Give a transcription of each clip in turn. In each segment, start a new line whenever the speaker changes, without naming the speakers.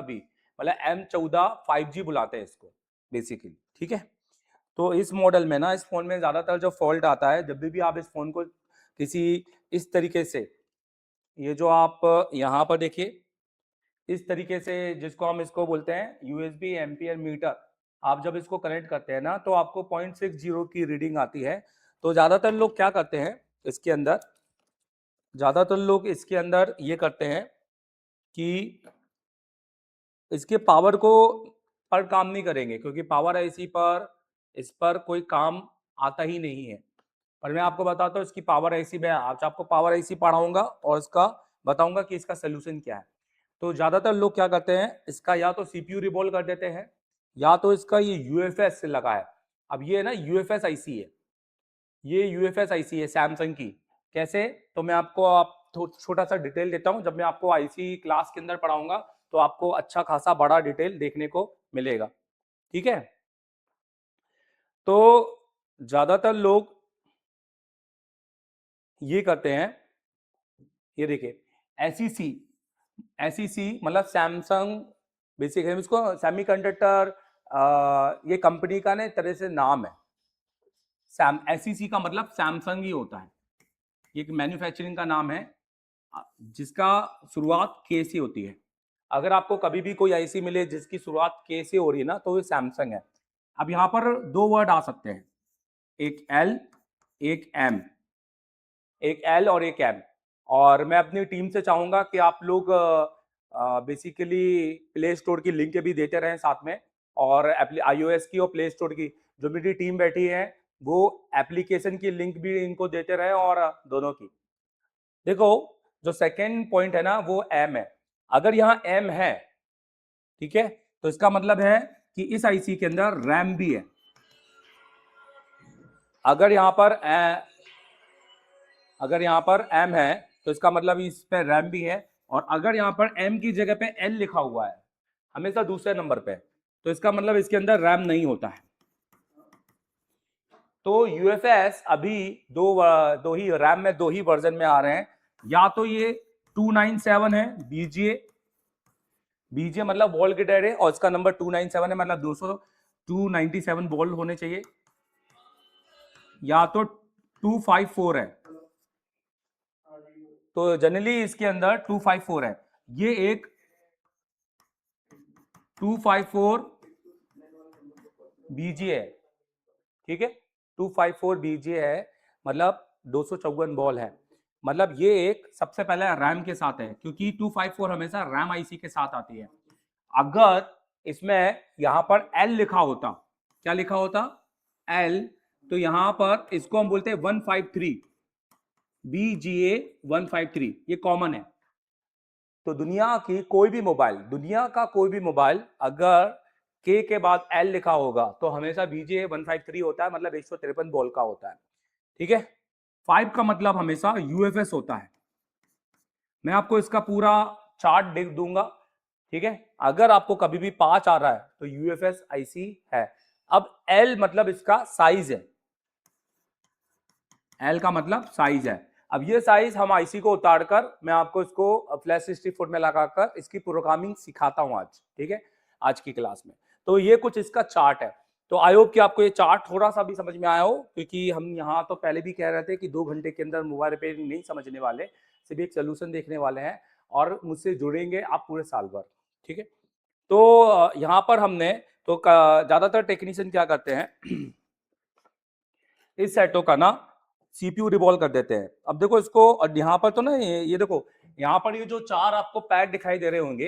भी, मतलब M14 5G बुलाते हैं इसको बेसिकली, ठीक है। तो इस मॉडल में ना, इस फोन में ज्यादातर जो फॉल्ट आता है, जब भी आप इस फोन को किसी इस तरीके से, ये जो आप यहाँ पर देखिए, इस तरीके से जिसको हम इसको बोलते हैं यूएसबी एम्पियर मीटर, आप जब इसको कनेक्ट करते हैं ना तो आपको 0.60 की रीडिंग आती है। तो ज्यादातर लोग क्या करते हैं इसके अंदर, ज्यादातर लोग इसके अंदर ये करते हैं कि इसके पावर को पर काम नहीं करेंगे, क्योंकि पावर आईसी पर इस पर कोई काम आता ही नहीं है। पर मैं आपको बताता हूँ इसकी पावर आईसी, मैं आज आपको पावर आईसी पढ़ाऊंगा और इसका बताऊंगा कि इसका सोल्यूशन क्या है। तो ज्यादातर लोग क्या करते हैं, इसका या तो सीपीयू रिवॉल्व कर देते हैं, या तो इसका ये यूएफएस से लगा है। अब ये ना यूएफएस आईसी है, ये यूएफएस आईसी है सैमसंग की। कैसे, तो मैं आपको छोटा सा डिटेल देता हूं, जब मैं आपको आईसी क्लास के अंदर पढ़ाऊंगा तो आपको अच्छा खासा बड़ा डिटेल देखने को मिलेगा, ठीक है। तो ज्यादातर लोग ये करते हैं, ये देखिए एसईसी, एसईसी मतलब सैमसंग, बेसिकली इसको सेमीकंडक्टर, ये कंपनी का ना एक तरह से नाम है। एसईसी का मतलब सैमसंग ही होता है, ये एक मैन्युफैक्चरिंग का नाम है जिसका शुरुआत के से होती है। अगर आपको कभी भी कोई आईसी मिले जिसकी शुरुआत के से हो रही है ना, तो ये सैमसंग है। अब यहाँ पर दो वर्ड आ सकते हैं, एक एल, एक एम, एक एल और एक एम। और मैं अपनी टीम से चाहूंगा कि आप लोग बेसिकली प्ले स्टोर की लिंक भी देते रहें साथ में, और iOS की और प्ले स्टोर की जो मेरी टीम बैठी है वो एप्लीकेशन की लिंक भी इनको देते रहे, और दोनों की। देखो जो सेकेंड पॉइंट है ना वो एम है। अगर यहाँ एम है, ठीक है, तो इसका मतलब है कि इस आईसी के अंदर रैम भी है। अगर यहाँ पर अगर यहाँ पर एम है तो इसका मतलब इस पे रैम भी है। और अगर यहाँ पर एम की जगह पे एल लिखा हुआ है हमेशा दूसरे नंबर पे, तो इसका मतलब इसके अंदर रैम नहीं होता है। तो यूएफएस अभी दो ही रैम में, दो ही वर्जन में आ रहे हैं। या तो ये 297 है बीजीए, बीजे मतलब बॉल के डर है, और इसका नंबर 297 है, मतलब 297 बॉल होने चाहिए, या तो 254 है। तो जनरली इसके अंदर 254 है, ये एक 254 बीजे है, ठीक है, 254 बीजे है, मतलब 254 बॉल है। मतलब ये एक सबसे पहले रैम के साथ है, क्योंकि 254 हमेशा रैम आईसी के साथ आती है। अगर इसमें यहां पर एल लिखा होता, क्या लिखा होता, एल, तो यहां पर इसको हम बोलते हैं 153, BGA 153, ये कॉमन है। तो दुनिया की कोई भी मोबाइल, दुनिया का कोई भी मोबाइल अगर के बाद एल लिखा होगा तो हमेशा BGA 153 होता है, मतलब 153 बॉल का होता है, ठीक है। 5 का मतलब हमेशा यूएफएस होता है। मैं आपको इसका पूरा चार्ट देख दूंगा, ठीक है। अगर आपको कभी भी 5 आ रहा है तो यूएफएस आईसी है। अब एल मतलब इसका साइज है, एल का मतलब साइज है। अब ये साइज हम आईसी को उतारकर मैं आपको इसको फ्लैश 64 में लगाकर इसकी प्रोग्रामिंग सिखाता हूं आज, ठीक है, आज की क्लास में। तो ये कुछ इसका चार्ट है। तो आई होप कि आपको ये चार्ट थोड़ा सा भी समझ में आया हो, क्योंकि हम यहाँ तो पहले भी कह रहे थे कि 2 घंटे के अंदर मोबाइल रिपेयरिंग नहीं समझने वाले, सिर्फ एक सोल्यूशन देखने वाले हैं, और मुझसे जुड़ेंगे आप पूरे साल भर, ठीक है। तो यहाँ पर हमने तो ज्यादातर टेक्नीशियन क्या करते हैं इस सेटों का ना सीपीयू रिवॉल्व कर देते हैं। अब देखो इसको, और यहाँ पर तो ना ये देखो, यहाँ पर ये जो 4 आपको पैड दिखाई दे रहे होंगे,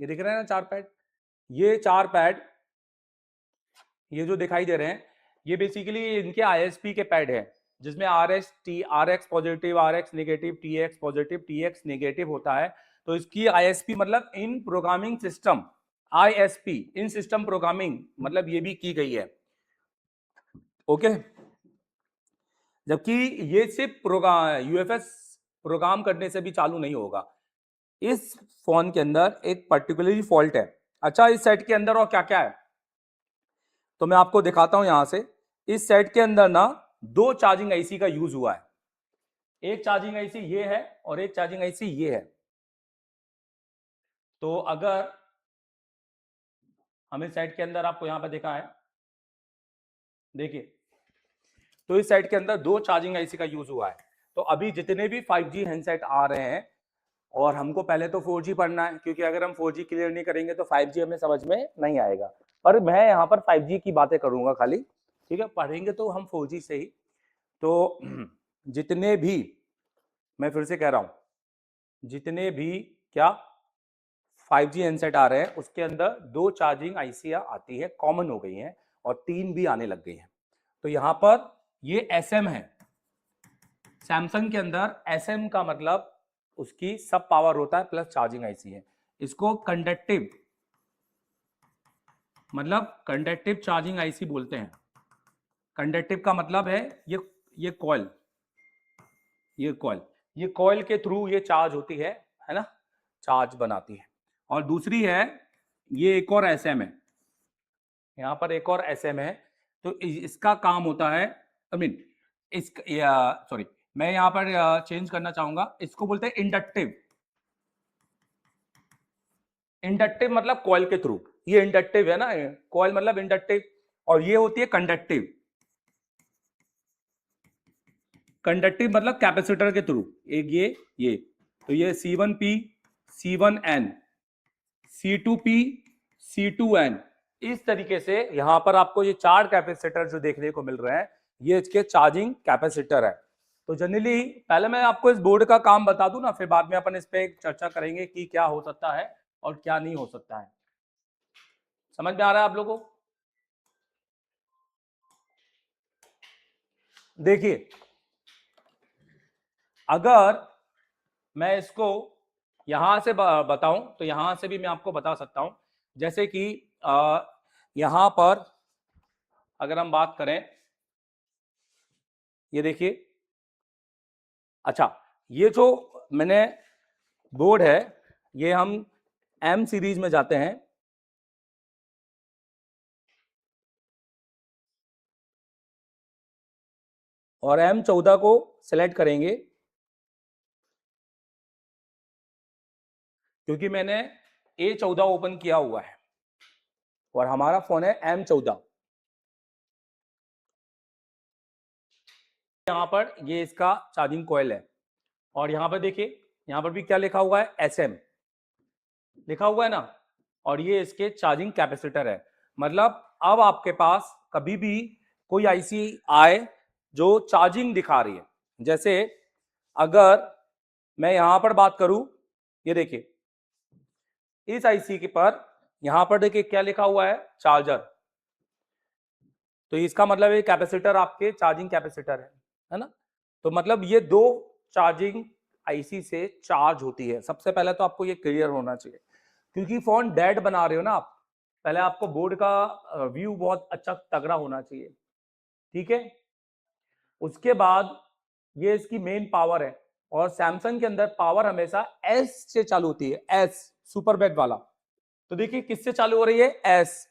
ये दिख रहे हैं ना 4 पैड, ये 4 पैड ये जो दिखाई दे रहे हैं, ये बेसिकली इनके आईएसपी के पैड है, जिसमें R X positive, R X negative, T X positive, T X negative होता है। तो इसकी आईएसपी मतलब in programming system, ISP in system programming मतलब ये भी की गई है, ओके। जबकि ये सिर्फ यूएफएस प्रोग्राम करने से भी चालू नहीं होगा, इस फोन के अंदर एक पर्टिकुलरली फॉल्ट है। अच्छा, इस सेट के अंदर और क्या क्या है तो मैं आपको दिखाता हूं यहां से। इस सेट के अंदर ना 2 चार्जिंग आईसी का यूज हुआ है, एक चार्जिंग आईसी ये है और एक चार्जिंग आईसी ये है। तो अगर हम इस साइड के अंदर आपको यहाँ पे देखा है, देखिए, तो इस साइड के अंदर 2 चार्जिंग आईसी का यूज हुआ है। तो अभी जितने भी 5G हैंडसेट आ रहे हैं, और हमको पहले तो 4G पढ़ना है, क्योंकि अगर हम 4G क्लियर नहीं करेंगे तो 5G हमें समझ में नहीं आएगा। पर मैं यहाँ पर 5G की बातें करूंगा खाली, ठीक है, पढ़ेंगे तो हम 4G से ही। तो जितने भी, मैं फिर से कह रहा हूं, जितने भी क्या 5G हैंडसेट आ रहे हैं उसके अंदर 2 चार्जिंग आईसी आती है, कॉमन हो गई हैं, और 3 भी आने लग गई हैं। तो यहां पर ये SM है, सैमसंग के अंदर SM का मतलब उसकी सब पावर होता है प्लस चार्जिंग आईसी है। इसको कंडक्टिव, मतलब कंडक्टिव चार्जिंग आईसी बोलते हैं। कंडक्टिव का मतलब है ये कॉइल, ये कॉइल के थ्रू ये चार्ज होती है ना, चार्ज बनाती है। और दूसरी है, ये एक और SM है, यहां पर एक और SM है। तो इसका काम होता है, आई मीन सॉरी, मैं यहां पर चेंज करना चाहूंगा, इसको बोलते हैं इंडक्टिव। इंडक्टिव मतलब कॉइल के थ्रू, ये इंडक्टिव है ना, कॉइल मतलब इंडक्टिव, और ये होती है कंडक्टिव। कंडक्टिव मतलब कैपेसिटर के थ्रू, एक ये तो ये C1P, C1N, C2P, C2N, इस तरीके से यहां पर आपको ये 4 कैपेसिटर जो देखने को मिल रहे हैं, ये इसके चार्जिंग कैपेसिटर है। तो जनरली पहले मैं आपको इस बोर्ड का काम बता दूं ना, फिर बाद में अपन इस पे चर्चा करेंगे कि क्या हो सकता है और क्या नहीं हो सकता है। समझ में आ रहा है आप लोगों को? देखिए, अगर मैं इसको यहां से बताऊं तो यहां से भी मैं आपको बता सकता हूं, जैसे कि यहां पर अगर हम बात करें, ये देखिए, अच्छा, ये जो मैंने बोर्ड है, ये हम M सीरीज में जाते हैं, और M14 को सिलेक्ट करेंगे, क्योंकि मैंने A14 ओपन किया हुआ है और हमारा फोन है M14। यहां पर ये इसका चार्जिंग कॉइल है, और यहां पर देखिए, यहां पर भी क्या लिखा हुआ है, SM लिखा हुआ है ना, और ये इसके चार्जिंग कैपेसिटर है। मतलब अब आपके पास कभी भी कोई आईसी आए जो चार्जिंग दिखा रही है, जैसे अगर मैं यहां पर बात करूं, ये देखिए, इस आईसी के पर यहां पर देखिए क्या लिखा हुआ है, चार्जर। तो इसका मतलब ये कैपेसिटर आपके चार्जिंग कैपेसिटर है ना। तो मतलब ये 2 चार्जिंग आईसी से चार्ज होती है। सबसे पहले तो आपको ये क्लियर होना चाहिए, क्योंकि फोन डेड बना रहे हो ना आप, पहले आपको बोर्ड का व्यू बहुत अच्छा तगड़ा होना चाहिए, ठीक है। उसके बाद ये इसकी मेन पावर है, और सैमसंग के अंदर पावर हमेशा एस से चालू होती है, एस सुपर बेड वाला। तो देखिए किससे चालू हो रही है, एस।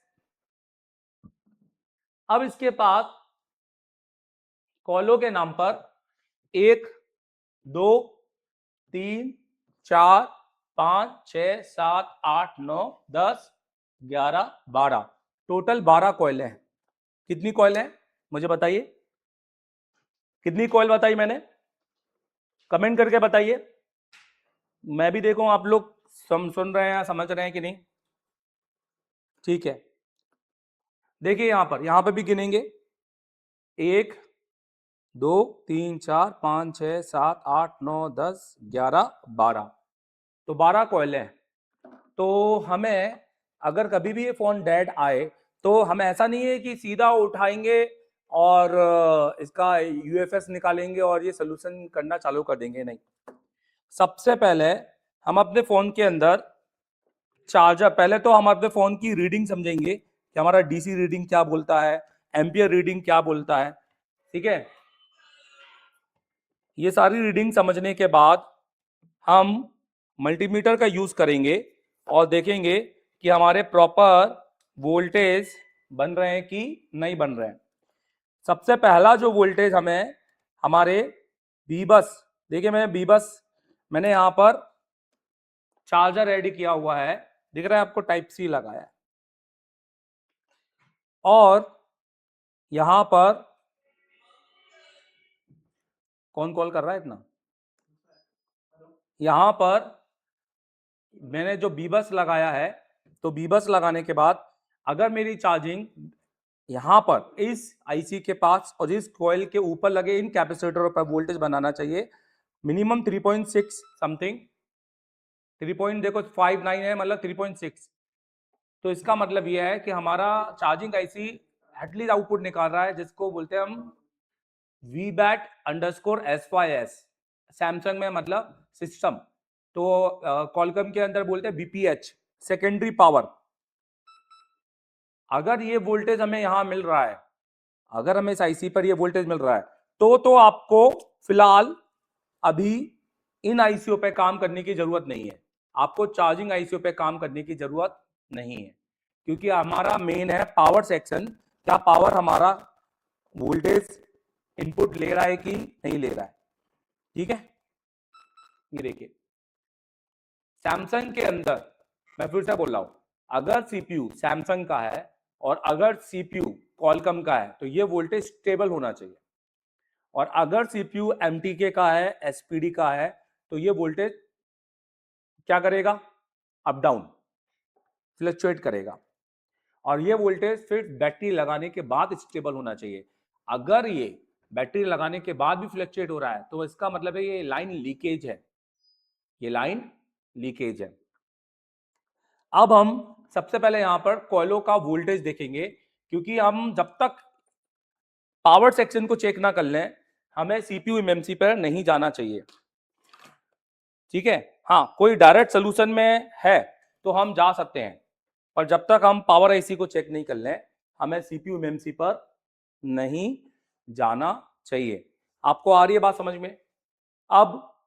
अब इसके पास कॉलों के नाम पर 1, 2, 3, 4, 5, 6, 7, 8, 9, 10, 11, 12, टोटल 12 कॉइल है। कितनी कॉइल है मुझे बताइए, कितनी कॉइल बताई मैंने, कमेंट करके बताइए, मैं भी देखूं आप लोग सुन रहे हैं, समझ रहे हैं कि नहीं। ठीक है, देखिए यहां पर भी गिनेंगे, 1, 2, 3, 4, 5, 6, 7, 8, 9, 10, 11, 12, तो 12 कॉइल है। तो हमें अगर कभी भी ये फोन डेड आए, तो हम ऐसा नहीं है कि सीधा उठाएंगे और इसका यूएफएस निकालेंगे और ये सोल्यूशन करना चालू कर देंगे, नहीं। सबसे पहले हम अपने फोन के अंदर चार्जर, पहले तो हम अपने फोन की रीडिंग समझेंगे कि हमारा डीसी रीडिंग क्या बोलता है, एम्पियर रीडिंग क्या बोलता है, ठीक है। ये सारी रीडिंग समझने के बाद हम मल्टीमीटर का यूज करेंगे और देखेंगे कि हमारे प्रॉपर वोल्टेज बन रहे हैं कि नहीं बन रहे हैं। सबसे पहला जो वोल्टेज हमें हमारे बीबस, देखिए मैंने यहां पर चार्जर रेडी किया हुआ है, दिख रहा है आपको, टाइप सी लगाया है, और यहां पर कौन कॉल कर रहा है इतना, यहां पर मैंने जो बीबस लगाया है, तो बीबस लगाने के बाद अगर मेरी चार्जिंग यहां पर इस आईसी के पास और इस कॉइल के ऊपर लगे इन कैपेसिटर पर वोल्टेज बनाना चाहिए मिनिमम 3.6 समथिंग, 3.59 है, मतलब 3.6। तो इसका मतलब यह है कि हमारा चार्जिंग आईसी एटलीस्ट आउटपुट निकाल रहा है, जिसको बोलते हैं हम VBAT_SYS, सैमसंग में मतलब सिस्टम, तो कॉलकम के अंदर बोलते हैं बीपीएच, सेकेंडरी पावर। अगर ये वोल्टेज हमें यहां मिल रहा है, अगर हमें इस आईसी पर ये वोल्टेज मिल रहा है, तो आपको फिलहाल अभी इन आईसीओ पे काम करने की जरूरत नहीं है, आपको चार्जिंग आईसीओ पे काम करने की जरूरत नहीं है, क्योंकि हमारा मेन है पावर सेक्शन, क्या पावर हमारा वोल्टेज इनपुट ले रहा है कि नहीं ले रहा है। ठीक है, ये देखिए सैमसंग के अंदर, मैं फिर से बोल रहा हूं, अगर सीपीयू सैमसंग का है और अगर सीपीयू कॉलकम का है, तो ये वोल्टेज स्टेबल होना चाहिए, और अगर सीपीयू एमटीके का है, एसपीडी का है, तो ये वोल्टेज क्या करेगा, अप डाउन फ्लक्चुएट करेगा, और ये वोल्टेज फिर बैटरी लगाने के बाद स्टेबल होना चाहिए। अगर ये बैटरी लगाने के बाद भी फ्लक्चुएट हो रहा है, तो इसका मतलब है ये लाइन लीकेज है, ये लाइन लीकेज है। अब हम सबसे पहले यहां पर कॉइलों का वोल्टेज देखेंगे, क्योंकि हम जब तक पावर सेक्शन को चेक ना कर लें, हमें सीपीयू एमएमसी पर नहीं जाना चाहिए। ठीक है, हाँ कोई डायरेक्ट सोल्यूशन में है तो हम जा सकते हैं, पर जब तक हम पावर आईसी को चेक नहीं कर लें, हमें सीपीयू एमएमसी पर नहीं जाना चाहिए। आपको आ रही है बात समझ में? अब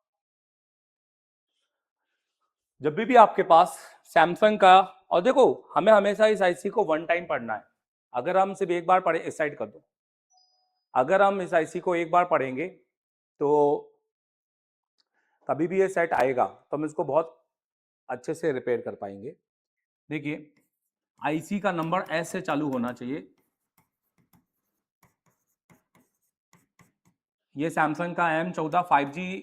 जब भी आपके पास सैमसंग का, और देखो हमें हमेशा इस आईसी को वन टाइम पढ़ना है, अगर हम सिर्फ एक बार पढ़े, इस साइड कर दो, अगर हम इस आईसी को एक बार पढ़ेंगे तो कभी भी ये सेट आएगा तो हम इसको बहुत अच्छे से रिपेयर कर पाएंगे। देखिए आईसी का नंबर एस से चालू होना चाहिए, ये सैमसंग का M14 5G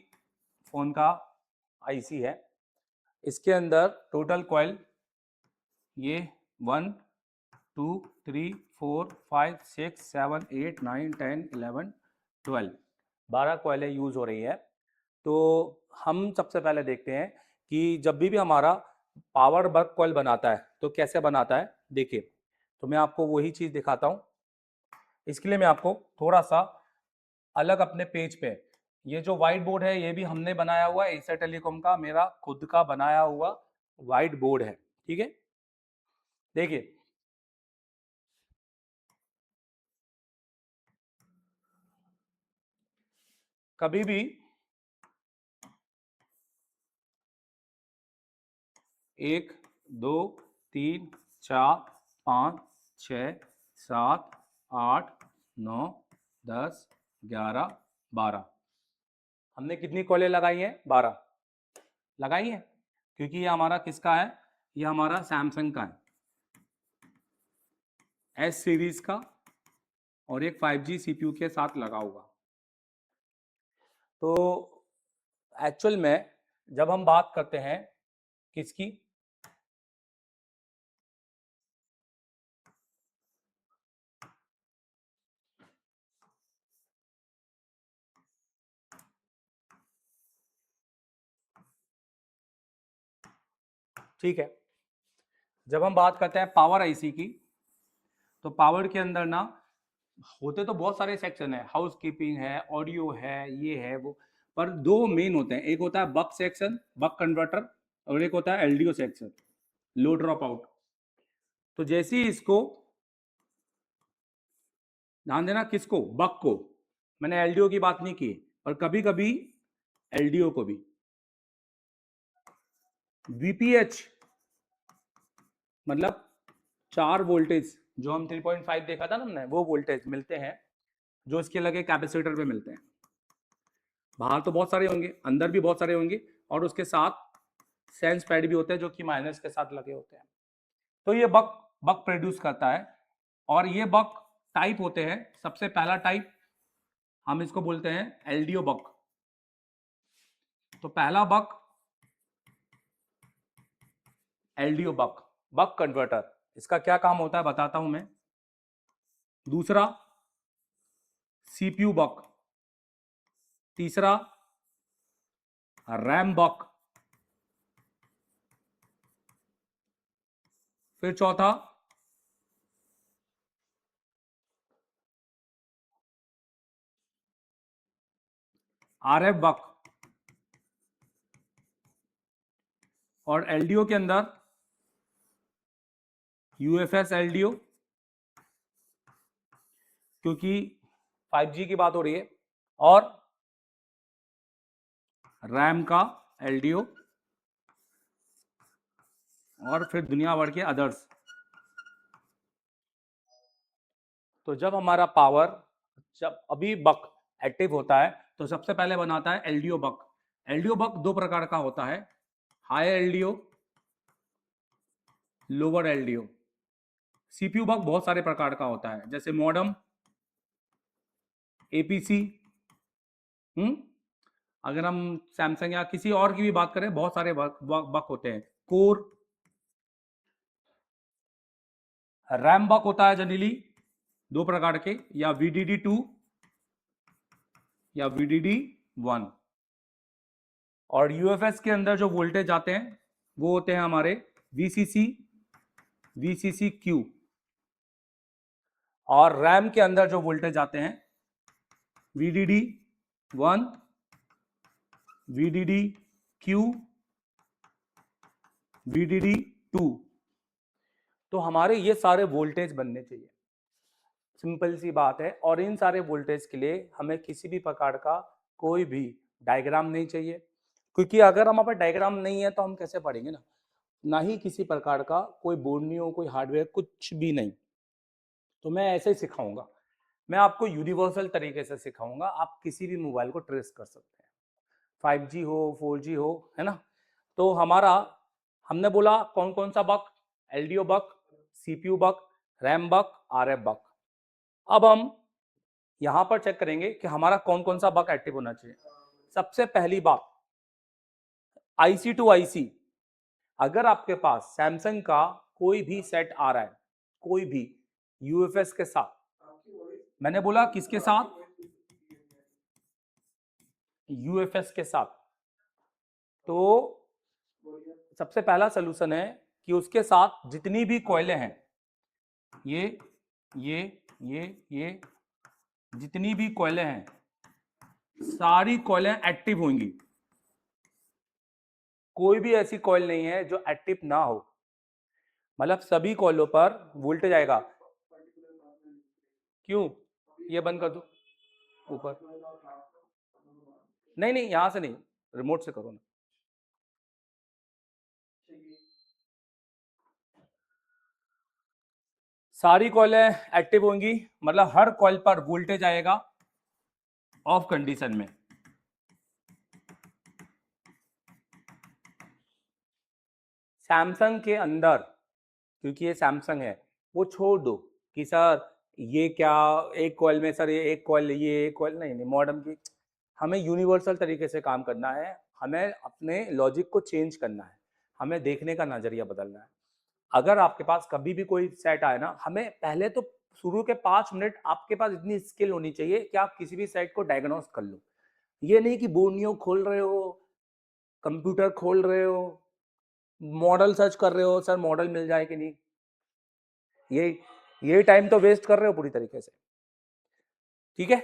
फोन का आईसी है। इसके अंदर टोटल कॉइल ये 1 2 3 4 5 6 7 8 9 10 11 12 12 कॉइलें यूज हो रही है। तो हम सबसे पहले देखते हैं कि जब भी हमारा पावर बक कॉइल बनाता है तो कैसे बनाता है। देखिए तो मैं आपको वही चीज दिखाता हूं, इसके लिए मैं आपको थोड़ा सा अलग अपने पेज पे, ये जो व्हाइट बोर्ड है ये भी हमने बनाया हुआ है, एसर टेलीकॉम का मेरा खुद का बनाया हुआ व्हाइट बोर्ड है। ठीक है, देखिए कभी भी 1 2 3 4 5 6 7 8 9 10 11 12 हमने कितनी कॉलें लगाई हैं, 12 लगाई हैं, क्योंकि ये हमारा किसका है, ये हमारा सैमसंग का है, एस सीरीज का, और एक 5G सीपीयू के साथ लगा हुआ। तो एक्चुअल में जब हम बात करते हैं किसकी, ठीक है, जब हम बात करते हैं पावर आईसी की, तो पावर के अंदर ना होते तो बहुत सारे सेक्शन है, हाउस कीपिंग है, ऑडियो है, ये है वो, पर दो मेन होते हैं, एक होता है बक सेक्शन, बक कन्वर्टर, और एक होता है एलडीओ सेक्शन, लो ड्रॉप आउट। तो जैसे ही इसको ध्यान देना, किसको, बक को, मैंने एलडीओ की बात नहीं की, और कभी कभी एलडीओ को भी, वीपीएच मतलब 4 वोल्टेज जो हम 3.5 देखा था ना हमने, वो वोल्टेज मिलते हैं जो इसके लगे कैपेसिटर पे मिलते हैं। बाहर तो बहुत सारे होंगे, अंदर भी बहुत सारे होंगे, और उसके साथ सेंस पैड भी होते हैं जो कि माइनस के साथ लगे होते हैं। तो ये बक बक प्रोड्यूस करता है, और ये बक टाइप होते हैं। सबसे पहला टाइप हम इसको बोलते हैं एलडीओ बक। तो पहला बक एलडीओ बक, बक कन्वर्टर, इसका क्या काम होता है बताता हूं मैं। दूसरा सीपीयू बक, तीसरा रैम बक, फिर चौथा आरएफ बक, और एलडीओ के अंदर यूएफएस एलडीओ, क्योंकि 5G की बात हो रही है, और रैम का एलडीओ, और फिर दुनिया भर के अदर्स। तो जब हमारा पावर, जब अभी बक एक्टिव होता है तो सबसे पहले बनाता है एलडीओ बक। एलडीओ बक दो प्रकार का होता है, high LDO, lower LDO. CPU buck बहुत सारे प्रकार का होता है, जैसे मॉडम, एपीसी। अगर हम सैमसंग या किसी और की भी बात करें, बहुत सारे बक होते हैं। कोर, रैम बक होता है जनरली दो प्रकार के, या वीडीडी 2 या वीडीडी 1। और यूएफएस के अंदर जो वोल्टेज आते हैं वो होते हैं हमारे वीसीसी, वीसीसी क्यू। और रैम के अंदर जो वोल्टेज आते हैं वीडीडी 1, वीडीडी क्यू, वीडीडी 2। तो हमारे ये सारे वोल्टेज बनने चाहिए, सिंपल सी बात है। और इन सारे वोल्टेज के लिए हमें किसी भी प्रकार का कोई भी डायग्राम नहीं चाहिए, क्योंकि अगर हमारे पास डायग्राम नहीं है तो हम कैसे पढ़ेंगे ना। ना ही किसी प्रकार का कोई बोर्ड नहीं हो, कोई हार्डवेयर, कुछ भी नहीं। तो मैं ऐसे ही सिखाऊंगा, मैं आपको यूनिवर्सल तरीके से सिखाऊंगा, आप किसी भी मोबाइल को ट्रेस कर सकते हैं, 5G हो 4G हो, है ना। तो हमारा, हमने बोला कौन कौन सा बक, एलडीओ बक, सीपीयू बक, रैम बक, आरएफ बक। अब हम यहां पर चेक करेंगे कि हमारा कौन कौन सा बक एक्टिव होना चाहिए। सबसे पहली बात, आईसी टू आईसी। अगर आपके पास सैमसंग का कोई भी सेट आ रहा है, कोई भी यूएफएस के साथ, मैंने बोला किसके साथ, यूएफएस के साथ, तो सबसे पहला सोल्यूशन है कि उसके साथ जितनी भी कॉइलें हैं, ये ये ये जितनी भी कॉइलें हैं, सारी कॉइलें एक्टिव होंगी। कोई भी ऐसी कॉइल नहीं है जो एक्टिव ना हो, मतलब सभी कॉइलों पर वोल्टेज आएगा। क्यों, ये बंद कर दो ऊपर, नहीं नहीं यहां से नहीं, रिमोट से करो ना। सारी कॉइलें एक्टिव होंगी, मतलब हर कॉइल पर वोल्टेज आएगा ऑफ कंडीशन में। सैमसंग के अंदर, क्योंकि ये सैमसंग है, वो छोड़ दो कि सर ये क्या, एक कॉइल में सर ये एक कॉइल, ये एक कॉइल, नहीं नहीं, मॉडर्न की। हमें यूनिवर्सल तरीके से काम करना है, हमें अपने लॉजिक को चेंज करना है, हमें देखने का नजरिया बदलना है। अगर आपके पास कभी भी कोई सेट आए ना, हमें पहले तो शुरू के 5 मिनट आपके पास इतनी स्किल होनी चाहिए कि आप किसी भी सेट को डायग्नोस कर लो। ये नहीं कि बोर्नियो खोल रहे हो, कंप्यूटर खोल रहे हो, मॉडल सर्च कर रहे हो, सर मॉडल मिल जाए कि नहीं, ये टाइम तो वेस्ट कर रहे हो पूरी तरीके से। ठीक है,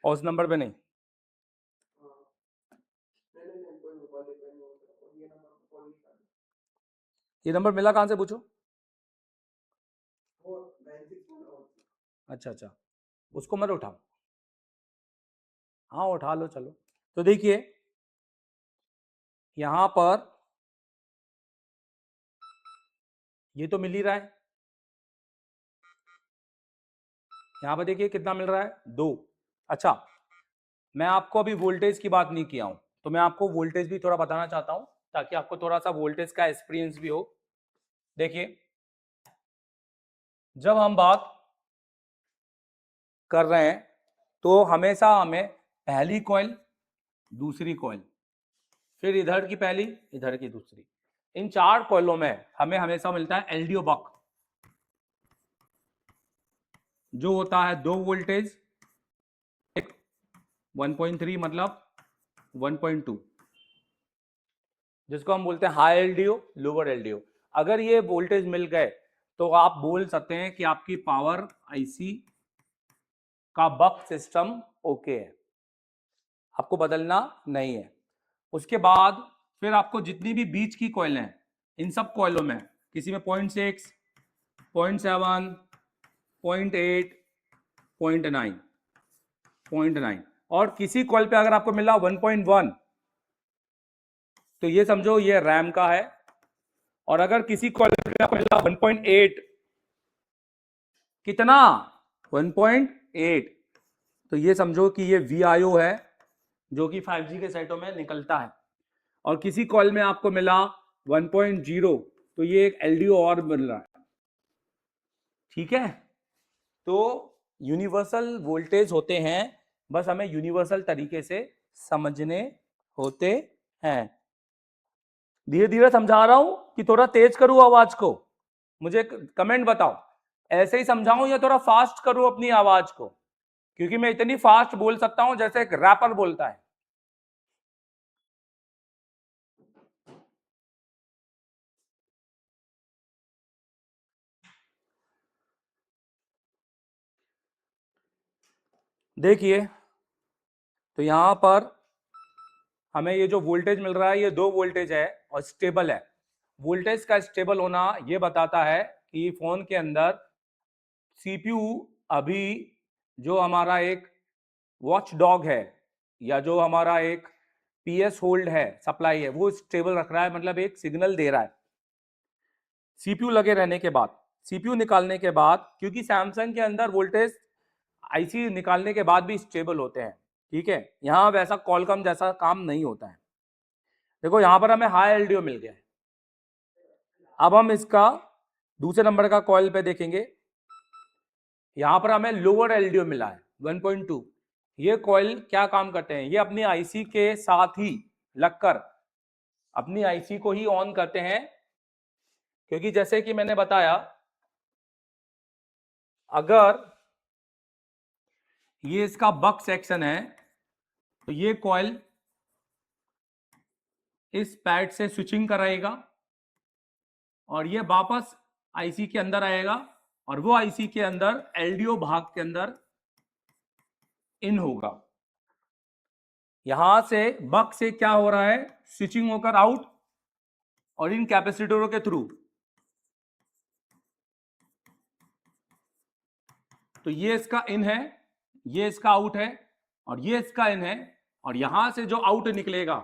और उस नंबर पे नहीं, ये नंबर मिला कहां से पूछो। अच्छा अच्छा, उसको मत उठाओ, हाँ उठा लो चलो। तो देखिए यहां पर ये तो मिल ही रहा है, यहां पर देखिए कितना मिल रहा है, 2। अच्छा, मैं आपको अभी वोल्टेज की बात नहीं किया हूं, तो मैं आपको वोल्टेज भी थोड़ा बताना चाहता हूं ताकि आपको थोड़ा सा वोल्टेज का एक्सपीरियंस भी हो। देखिए, जब हम बात कर रहे हैं तो हमेशा हमें पहली कॉइल, दूसरी कॉइल, फिर इधर की पहली, इधर की दूसरी, इन 4 कॉइलों में हमें हमेशा मिलता है एलडीओ बक, जो होता है 2 वोल्टेज, एक 1.3 मतलब 1.2, जिसको हम बोलते हैं हाई एलडीओ, लोअर एलडीओ। अगर ये वोल्टेज मिल गए तो आप बोल सकते हैं कि आपकी पावर आईसी का बक सिस्टम ओके है, आपको बदलना नहीं है। उसके बाद फिर आपको जितनी भी बीच की कॉइल हैं, इन सब कॉइलों में किसी में 0.6, 0.7, 0.8, 0.9, 0.9 और किसी कॉइल पे अगर आपको मिला 1.1 तो ये समझो ये रैम का है, और अगर किसी कॉइल पे आपको मिला 1.8, कितना 1.8, तो ये समझो कि ये VIO है जो कि 5G के सेटों में निकलता है। और किसी कॉल में आपको मिला 1.0 तो ये एक LDO और मिल रहा है। ठीक है, तो यूनिवर्सल वोल्टेज होते हैं, बस हमें यूनिवर्सल तरीके से समझने होते हैं। धीरे धीरे समझा रहा हूं कि थोड़ा तेज करूं आवाज को? मुझे कमेंट बताओ, ऐसे ही समझाऊं या थोड़ा फास्ट करूं अपनी आवाज को? क्योंकि मैं इतनी फास्ट बोल सकता हूं जैसे एक रैपर बोलता है। देखिए, तो यहां पर हमें ये जो वोल्टेज मिल रहा है ये 2 वोल्टेज है और स्टेबल है। वोल्टेज का स्टेबल होना ये बताता है कि फोन के अंदर सीपीयू अभी जो हमारा एक वॉच डॉग है या जो हमारा एक पीएस होल्ड है, सप्लाई है, वो स्टेबल रख रहा है, मतलब एक सिग्नल दे रहा है। सीपीयू लगे रहने के बाद, सीपीयू निकालने के बाद, क्योंकि सैमसंग के अंदर वोल्टेज आईसी निकालने के बाद भी स्टेबल होते हैं। ठीक है, यहां वैसा कॉलकम जैसा काम नहीं होता है। देखो यहां पर हमें हाई एलडीओ मिल गया है। अब हम इसका दूसरे नंबर का कॉइल पे देखेंगे, यहां पर हमें लोअर एलडीओ मिला है 1.2। ये कॉइल क्या काम करते हैं, ये अपनी आईसी के साथ ही लगकर अपनी आईसी को ही ऑन करते हैं, क्योंकि जैसे कि मैंने बताया, अगर ये इसका बक सेक्शन है तो ये कॉइल इस पैड से स्विचिंग कराएगा और ये वापस आईसी के अंदर आएगा और वो आईसी के अंदर एलडीओ भाग के अंदर इन होगा। यहां से बक से क्या हो रहा है, स्विचिंग होकर आउट और इन कैपेसिटरों के थ्रू, तो ये इसका इन है, ये इसका आउट है और ये इसका इन है, और यहां से जो आउट निकलेगा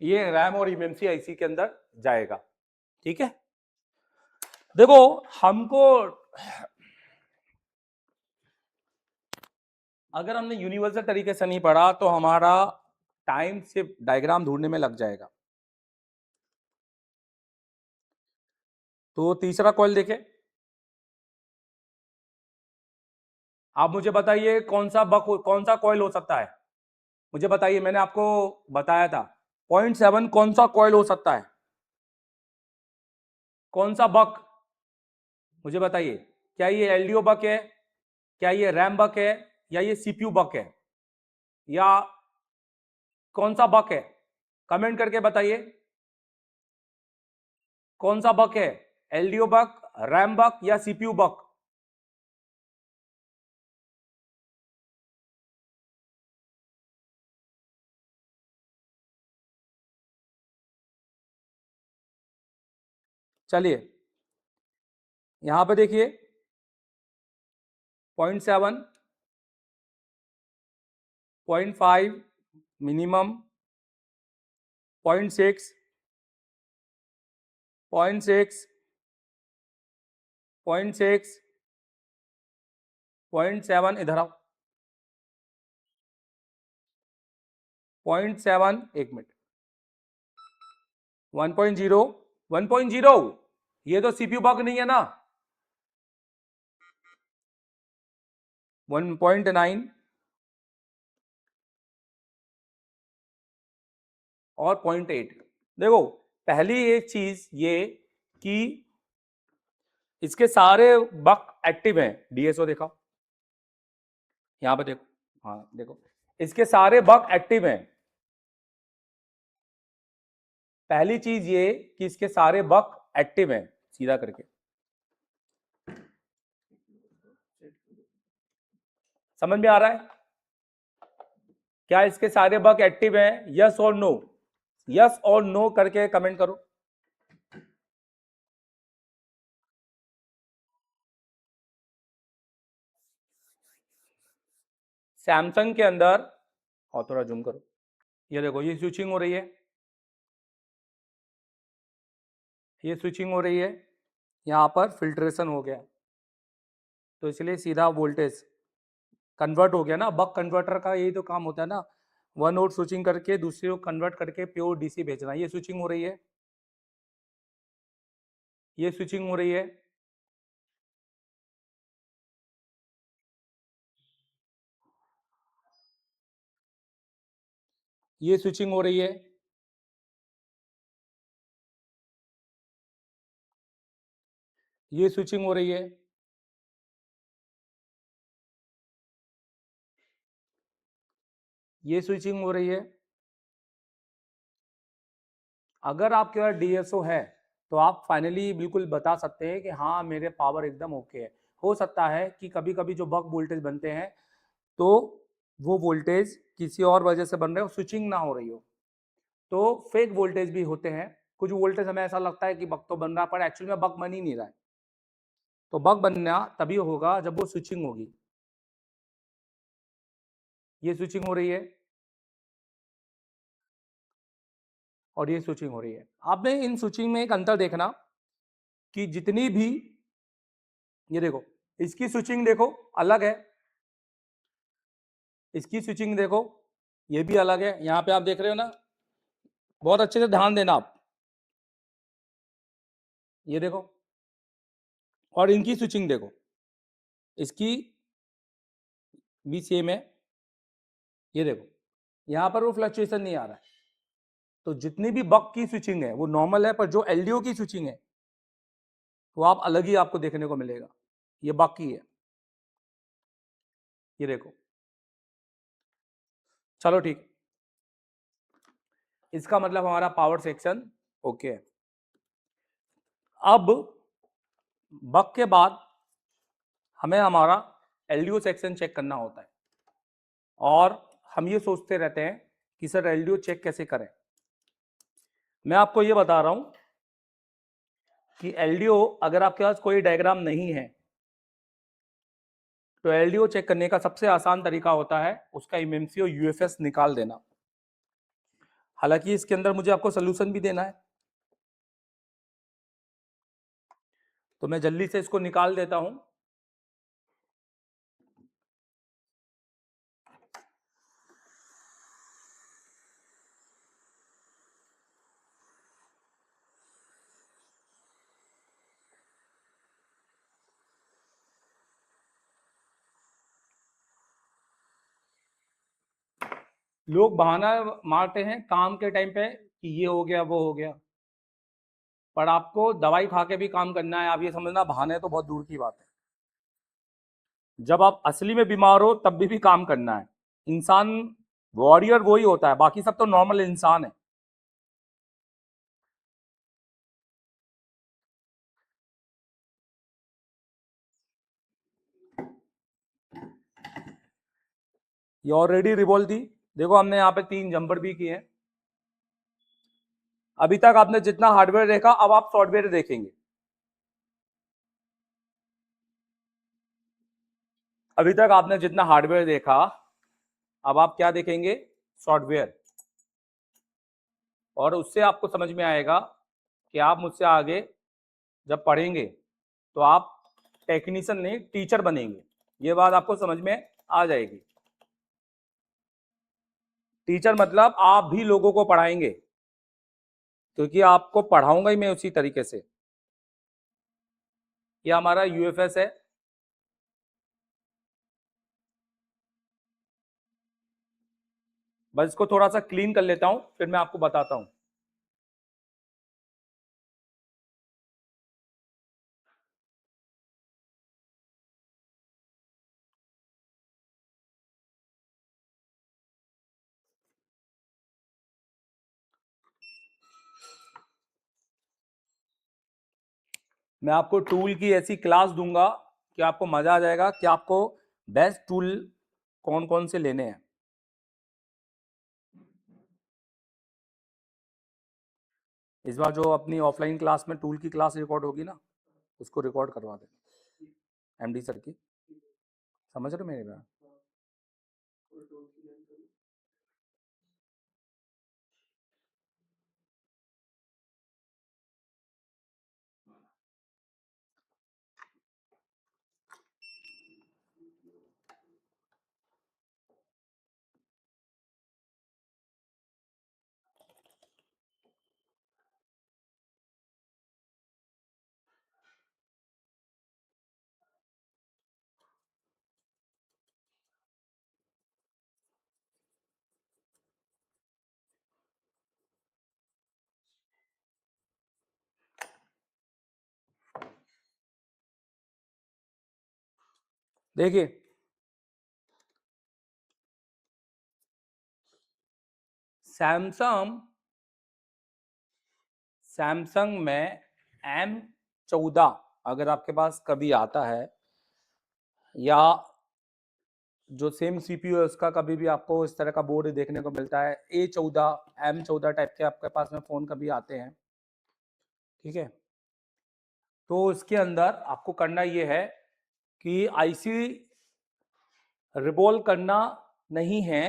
ये रैम और इमएमसी आईसी के अंदर जाएगा। ठीक है, देखो हमको अगर हमने यूनिवर्सल तरीके से नहीं पढ़ा तो हमारा टाइम सिर्फ डायग्राम ढूंढने में लग जाएगा। तो तीसरा कॉइल देखें, आप मुझे बताइए कौन सा बक, कौन सा कॉइल हो सकता है, मुझे बताइए। मैंने आपको बताया था 0.7 कौन सा कॉइल हो सकता है, कौन सा बक, मुझे बताइए। क्या ये एलडीओ बक है, क्या ये रैम बक है, या ये सीपीयू बक है, या कौन सा बक है? कमेंट करके बताइए कौन सा बक है, एलडीओ बक, रैम बक या सीपीयू बक? चलिए यहां पे देखिए 0.7, 0.5 मिनिमम, 0.6, 0.6, 0.6, 0.7 इधर आओ, 0.7, एक मिनट, 1.0, 1.0, ये तो सीपीयू बग नहीं है ना। 1.9 और 0.8। देखो पहली एक चीज ये कि इसके सारे बग एक्टिव हैं। डीएसओ देखो, यहां पर देखो, हाँ देखो इसके सारे बग एक्टिव हैं। पहली चीज ये कि इसके सारे बग एक्टिव हैं, सीधा करके समझ में आ रहा है? क्या इसके सारे बग एक्टिव हैं? यस और नो, यस और नो करके कमेंट करो। सैमसंग के अंदर, और थोड़ा जूम करो, ये देखो ये स्विचिंग हो रही है, ये स्विचिंग हो रही है, यहां पर फिल्ट्रेशन हो गया, तो इसलिए सीधा वोल्टेज कन्वर्ट हो गया ना। बक कन्वर्टर का यही तो काम होता है ना, वन वोल्ट स्विचिंग करके दूसरे को कन्वर्ट करके प्योर डीसी भेजना। ये स्विचिंग हो रही है, ये स्विचिंग हो रही है, ये स्विचिंग हो रही है, ये स्विचिंग हो रही है, ये स्विचिंग हो रही है। अगर आपके पास डीएसओ है तो आप फाइनली बिल्कुल बता सकते हैं कि हाँ मेरे पावर एकदम ओके है। हो सकता है कि कभी कभी जो बक वोल्टेज बनते हैं तो वो वोल्टेज किसी और वजह से बन रहे हो, स्विचिंग ना हो रही हो, तो फेक वोल्टेज भी होते हैं। कुछ वोल्टेज हमें ऐसा लगता है कि बक तो बन रहा है पर एक्चुअली में बक बन ही नहीं रहा है। तो बक बनना तभी होगा जब वो स्विचिंग होगी। ये स्विचिंग हो रही है और ये स्विचिंग हो रही है। आपने इन स्विचिंग में एक अंतर देखना कि जितनी भी, ये देखो इसकी स्विचिंग देखो अलग है, इसकी स्विचिंग देखो ये भी अलग है। यहां पे आप देख रहे हो ना, बहुत अच्छे से ध्यान देना आप, ये देखो, और इनकी स्विचिंग देखो, इसकी भी सेम है, ये देखो यहां पर वो फ्लक्चुएशन नहीं आ रहा है। तो जितनी भी बक की स्विचिंग है वो नॉर्मल है, पर जो एलडीओ की स्विचिंग है वो आप अलग ही आपको देखने को मिलेगा। ये बक की है, ये देखो। चलो ठीक, इसका मतलब हमारा पावर सेक्शन ओके है। अब बक के बाद हमें हमारा एलडीओ सेक्शन चेक करना होता है, और हम ये सोचते रहते हैं कि सर एलडीओ चेक कैसे करें। मैं आपको ये बता रहा हूं कि एलडीओ, अगर आपके पास कोई डायग्राम नहीं है तो एलडीओ चेक करने का सबसे आसान तरीका होता है उसका एमएमसी और यूएफएस निकाल देना। हालांकि इसके अंदर मुझे आपको सोल्यूशन भी देना है, तो मैं जल्दी से इसको निकाल देता हूं। लोग बहाना मारते हैं काम के टाइम पे कि ये हो गया वो हो गया, पर आपको दवाई खा के भी काम करना है। आप ये समझना, बहाने तो बहुत दूर की बात है। जब आप असली में बीमार हो तब भी काम करना है। इंसान वॉरियर वो ही होता है, बाकी सब तो नॉर्मल इंसान है। ये ऑलरेडी रिवॉल्व थी, देखो हमने यहाँ पे 3 जंपर भी किए हैं। अभी तक आपने जितना हार्डवेयर देखा, अब आप सॉफ्टवेयर देखेंगे। अभी तक आपने जितना हार्डवेयर देखा, अब आप क्या देखेंगे? सॉफ्टवेयर। और उससे आपको समझ में आएगा कि आप मुझसे आगे जब पढ़ेंगे तो आप टेक्नीशियन नहीं टीचर बनेंगे। ये बात आपको समझ में आ जाएगी। टीचर मतलब आप भी लोगों को पढ़ाएंगे, क्योंकि आपको पढ़ाऊंगा ही मैं उसी तरीके से। ये हमारा यूएफएस है। बस इसको थोड़ा सा क्लीन कर लेता हूं, फिर मैं आपको बताता हूं। मैं आपको टूल की ऐसी क्लास दूंगा कि आपको मजा आ जाएगा कि आपको बेस्ट टूल कौन कौन से लेने हैं। इस बार जो अपनी ऑफलाइन क्लास में टूल की क्लास रिकॉर्ड होगी ना, उसको रिकॉर्ड करवा दें एमडी सर की। समझ रहे हो मेरी बात? देखिए, सैमसंग सैमसंग में M14 अगर आपके पास कभी आता है, या जो सेम सीपीयू है उसका कभी भी आपको इस तरह का बोर्ड देखने को मिलता है, A14 M14 टाइप के आपके पास में फोन कभी आते हैं, ठीक है, तो इसके अंदर आपको करना ये है कि आईसी रिवॉल्व करना नहीं है,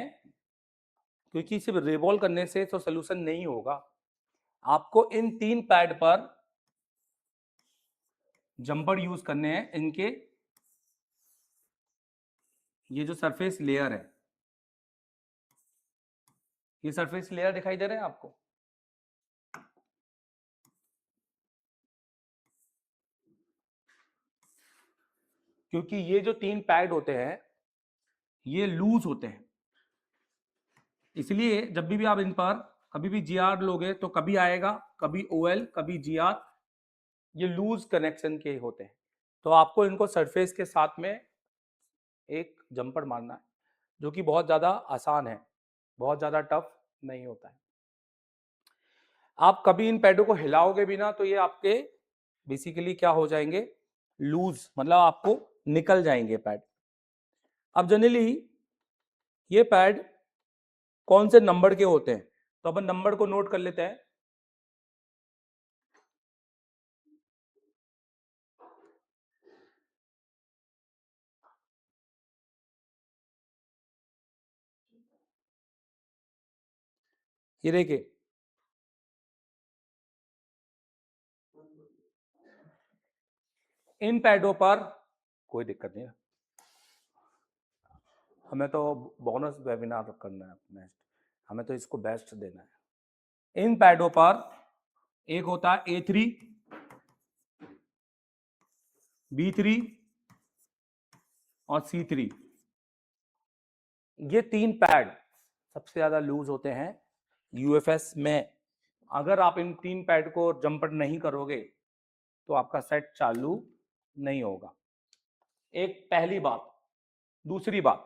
क्योंकि सिर्फ रिवॉल्व करने से तो सोल्यूशन नहीं होगा। आपको इन 3 पैड पर जंपर यूज करने हैं। इनके ये जो सरफेस लेयर है, ये सरफेस लेयर दिखाई दे रहे हैं आपको? क्योंकि ये जो 3 पैड होते हैं ये लूज होते हैं, इसलिए जब भी आप इन पर कभी भी जीआर लोगे तो कभी आएगा, कभी ओएल, कभी जीआर, ये लूज कनेक्शन के होते हैं। तो आपको इनको सरफेस के साथ में एक जंपर मारना है, जो कि बहुत ज्यादा आसान है, बहुत ज्यादा टफ नहीं होता है। आप कभी इन पैडों को हिलाओगे भी ना तो ये आपके बेसिकली क्या हो जाएंगे, लूज, मतलब आपको निकल जाएंगे पैड। अब जनरली ये पैड कौन से नंबर के होते हैं, तो अपन नंबर को नोट कर लेते हैं। ये देखिए, इन पैडों पर कोई दिक्कत नहीं है, हमें तो बोनस वेबिनार करना है नेक्स्ट, हमें तो इसको बेस्ट देना है। इन पैडों पर एक होता है A3, B3 और C3। ये 3 पैड सबसे ज्यादा लूज होते हैं यूएफएस में। अगर आप इन 3 पैड को जंपर नहीं करोगे तो आपका सेट चालू नहीं होगा। एक पहली बात। दूसरी बात,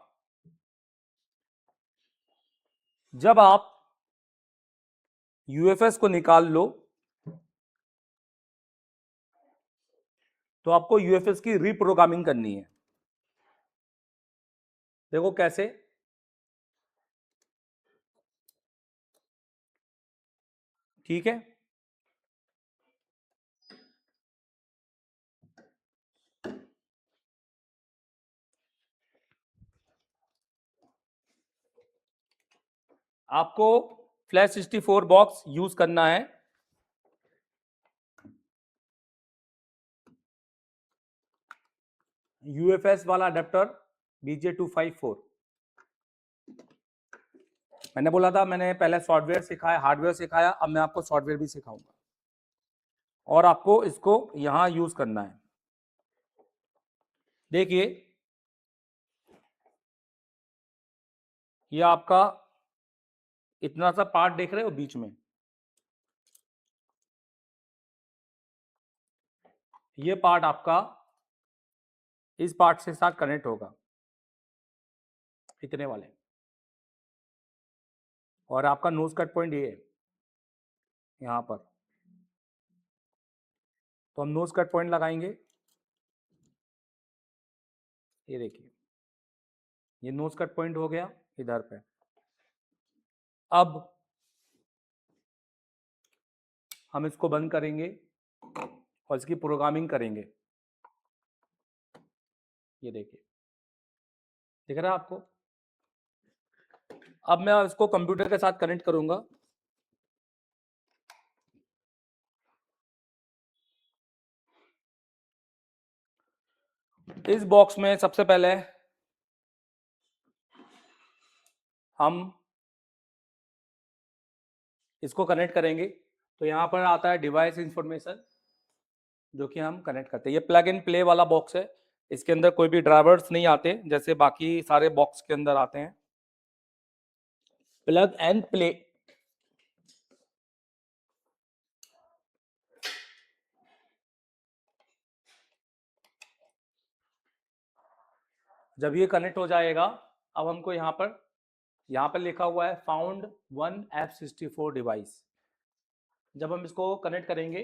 जब आप यूएफएस को निकाल लो तो आपको यूएफएस की रीप्रोग्रामिंग करनी है। देखो कैसे, ठीक है, आपको फ्लैश 64 बॉक्स यूज करना है। यूएफएस वाला अडेप्टर BJ254। मैंने बोला था मैंने पहले सॉफ्टवेयर सिखाया, हार्डवेयर सिखाया, अब मैं आपको सॉफ्टवेयर भी सिखाऊंगा और आपको इसको यहां यूज करना है। देखिए ये आपका इतना सा पार्ट देख रहे हो बीच में, ये पार्ट आपका इस पार्ट से साथ कनेक्ट होगा, इतने वाले, और आपका नोज कट पॉइंट ये है यहां पर। तो हम नोज कट पॉइंट लगाएंगे, ये देखिए ये नोज कट पॉइंट हो गया इधर पे। अब हम इसको बंद करेंगे और इसकी प्रोग्रामिंग करेंगे। ये देखिए दिख रहा है आपको। अब मैं इसको कंप्यूटर के साथ कनेक्ट करूंगा। इस बॉक्स में सबसे पहले हम इसको कनेक्ट करेंगे। तो यहां पर आता है डिवाइस इंफॉर्मेशन, जो कि हम कनेक्ट करते हैं। ये प्लग एंड प्ले वाला बॉक्स है, इसके अंदर कोई भी ड्राइवर्स नहीं आते जैसे बाकी सारे बॉक्स के अंदर आते हैं। Plug and play. जब ये कनेक्ट हो जाएगा, अब हमको यहाँ पर लिखा हुआ है फाउंड वन F64 डिवाइस। जब हम इसको कनेक्ट करेंगे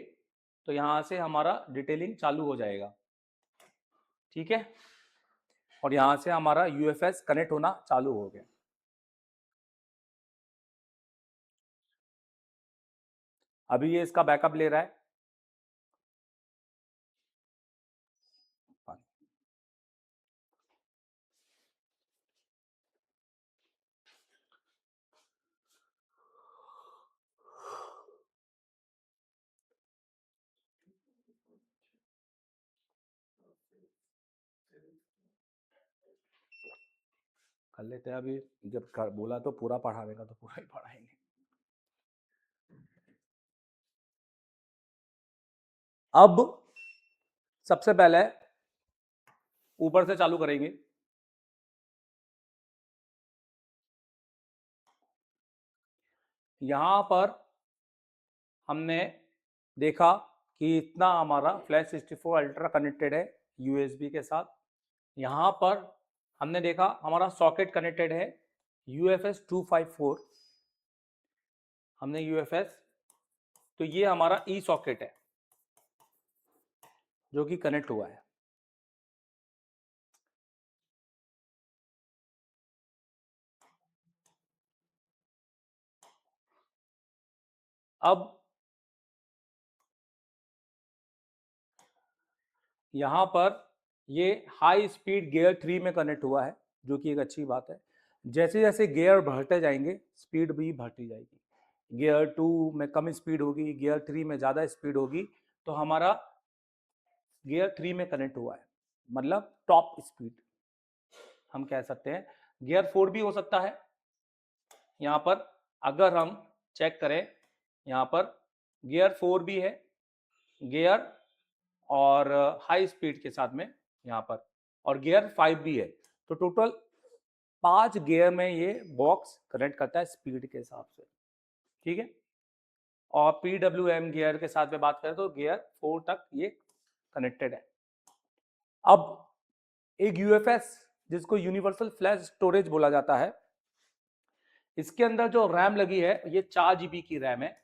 तो यहाँ से हमारा डिटेलिंग चालू हो जाएगा, ठीक है। और यहाँ से हमारा UFS कनेक्ट होना चालू हो गया। अभी ये इसका बैकअप ले रहा है। कर लेते हैं अभी, जब बोला तो पूरा पढ़ाएगा तो पूरा ही पढ़ाएंगे। अब सबसे पहले ऊपर से चालू करेंगे। यहां पर हमने देखा कि इतना हमारा फ्लैश 64 अल्ट्रा कनेक्टेड है USB के साथ। यहां पर हमने देखा हमारा सॉकेट कनेक्टेड है UFS 254। हमने UFS, तो ये हमारा ई सॉकेट है जो कि कनेक्ट हुआ है। अब यहां पर ये हाई स्पीड गियर 3 में कनेक्ट हुआ है, जो कि एक अच्छी बात है। जैसे जैसे गियर बढ़ते जाएंगे स्पीड भी बढ़ती जाएगी। गियर 2 में कम स्पीड होगी, गियर 3 में ज़्यादा स्पीड होगी। तो हमारा गियर 3 में कनेक्ट हुआ है, मतलब टॉप स्पीड हम कह सकते हैं। गियर 4 भी हो सकता है। यहाँ पर अगर हम चेक करें, यहाँ पर गियर 4 भी है, गियर और हाई स्पीड के साथ में यहाँ पर, और गियर 5 भी है। तो टोटल 5 गियर में ये बॉक्स कनेक्ट करता है स्पीड के हिसाब से, ठीक है। और PWM गियर के साथ में बात करें तो गियर 4 तक ये कनेक्टेड है। अब एक UFS जिसको यूनिवर्सल फ्लैश स्टोरेज बोला जाता है, इसके अंदर जो रैम लगी है ये 4 GB की रैम है।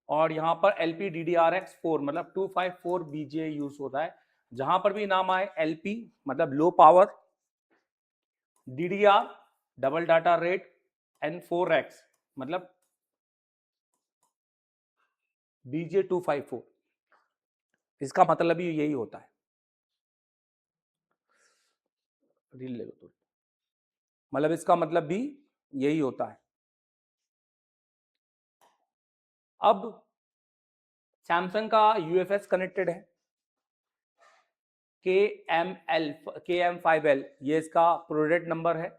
और यहाँ पर LPDDR4 मतलब 254 BGA यूज होता है। जहां पर भी नाम आए LP मतलब low power, DDR double data rate, N4X मतलब BJ254, इसका मतलब ही यही होता है। रील ले लो तो, मतलब इसका मतलब भी यही होता है। अब सैमसंग का UFS कनेक्टेड है, KM5L ये इसका प्रोडक्ट नंबर है।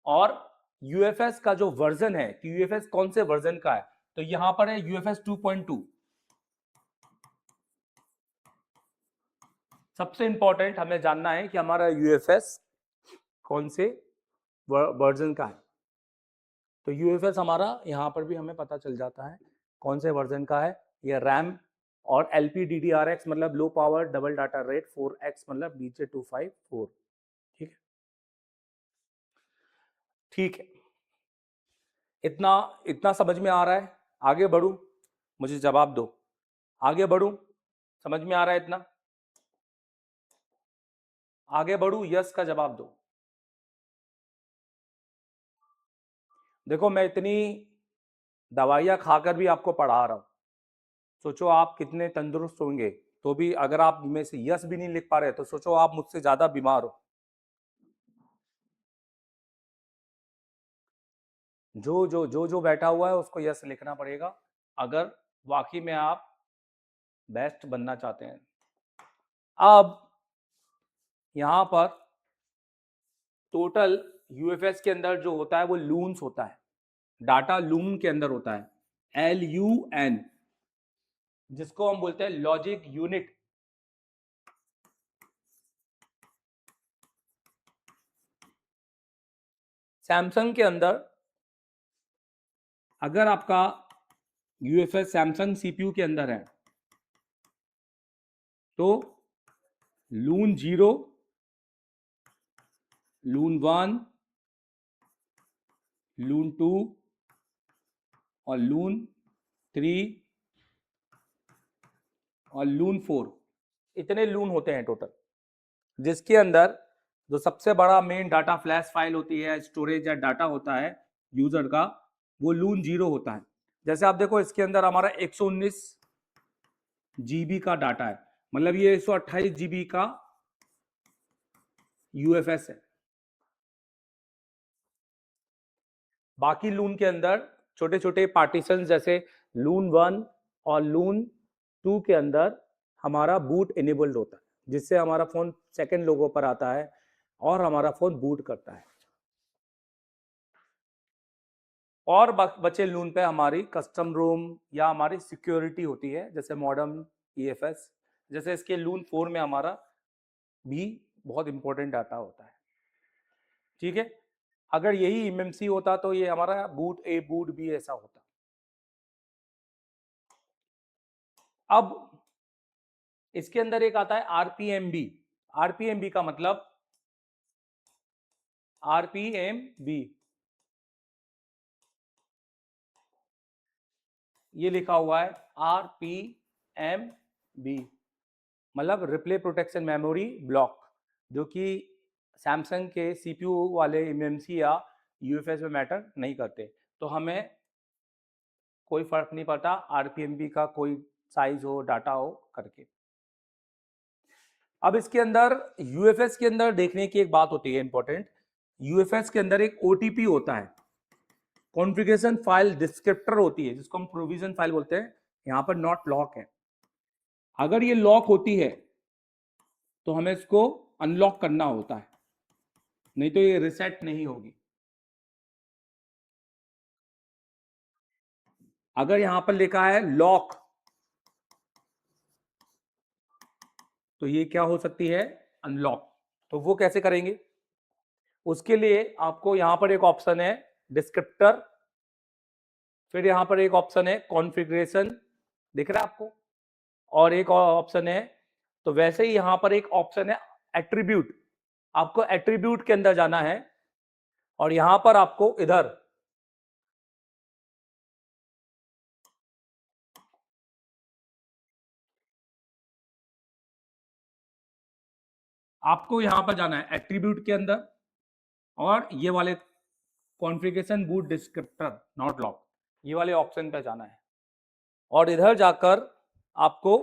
और UFS का जो वर्जन है कि UFS कौन से वर्जन का है, तो यहां पर है UFS 2.2। सबसे इंपॉर्टेंट हमें जानना है कि हमारा UFS कौन से वर्जन का है। तो UFS हमारा यहां पर भी हमें पता चल जाता है कौन से वर्जन का है। ये रैम और LPDDR4 मतलब low power double data rate, 4X मतलब BJ254। ठीक है, ठीक है, इतना इतना समझ में आ रहा है? आगे बढ़ूं? मुझे जवाब दो, आगे बढ़ूं? समझ में आ रहा है इतना? आगे बढ़ूं? यस का जवाब दो। देखो मैं इतनी दवाइयां खाकर भी आपको पढ़ा रहा हूं, सोचो आप कितने तंदुरुस्त होंगे। तो भी अगर आप में से यस भी नहीं लिख पा रहे तो सोचो आप मुझसे ज्यादा बीमार हो। जो बैठा हुआ है उसको यस लिखना पड़ेगा अगर वाकई में आप बेस्ट बनना चाहते हैं। अब यहां पर टोटल यूएफएस के अंदर जो होता है वो लून्स होता है, डाटा लून के अंदर होता है, LUN, जिसको हम बोलते हैं लॉजिक यूनिट। सैमसंग के अंदर अगर आपका यूएफएस सैमसंग सीपीयू के अंदर है तो लून 0, लून 1, लून 2 और लून 3 और लून 4, इतने लून होते हैं टोटल, जिसके अंदर जो सबसे बड़ा मेन डाटा फ्लैश फाइल होती है, स्टोरेज या डाटा होता है यूजर का, वो लून 0 होता है। जैसे आप देखो इसके अंदर हमारा 119 GB का डाटा है, मतलब ये 128 GB का यूएफएस है। बाकी लून के अंदर छोटे छोटे पार्टीशन जैसे लून 1 और लून 2 के अंदर हमारा बूट इनेबल्ड होता है, जिससे हमारा फोन सेकंड लोगों पर आता है और हमारा फोन बूट करता है। और बचे लून पे हमारी कस्टम रोम या हमारी सिक्योरिटी होती है, जैसे मॉडर्न EFS। जैसे इसके लून 4 में हमारा भी बहुत इंपॉर्टेंट डाटा होता है। ठीक है, अगर यही MMC होता तो ये हमारा बूट A बूट B ऐसा होता। अब इसके अंदर एक आता है RPMB। RPMB का मतलब RPMB ये लिखा हुआ है RPMB मतलब रिप्ले प्रोटेक्शन मेमोरी ब्लॉक, जो कि सैमसंग के CPU वाले MMC या UFS में मैटर नहीं करते। तो हमें कोई फर्क नहीं पड़ता RPMB का कोई साइज हो, डाटा हो करके। अब इसके अंदर UFS के अंदर देखने की एक बात होती है इंपॉर्टेंट, UFS के अंदर एक OTP होता है, कॉन्फ़िगरेशन फाइल डिस्क्रिप्टर होती है, जिसको हम प्रोविजन फाइल बोलते हैं। यहां पर नॉट लॉक है, अगर ये लॉक होती है तो हमें इसको अनलॉक करना होता है, नहीं तो ये रिसेट नहीं होगी। अगर यहां पर लिखा है लॉक तो ये क्या हो सकती है, अनलॉक। तो वो कैसे करेंगे, उसके लिए आपको यहां पर एक ऑप्शन है डिस्क्रिप्टर, फिर यहां पर एक ऑप्शन है कॉन्फ़िगरेशन, दिख रहा है आपको, और एक और ऑप्शन है, तो वैसे ही यहां पर एक ऑप्शन है एट्रीब्यूट। आपको एट्रीब्यूट के अंदर जाना है और यहां पर आपको इधर आपको यहां पर जाना है एट्रीब्यूट के अंदर और ये वाले configuration boot descriptor not lock, ये वाले ऑप्शन पे जाना है और इधर जाकर आपको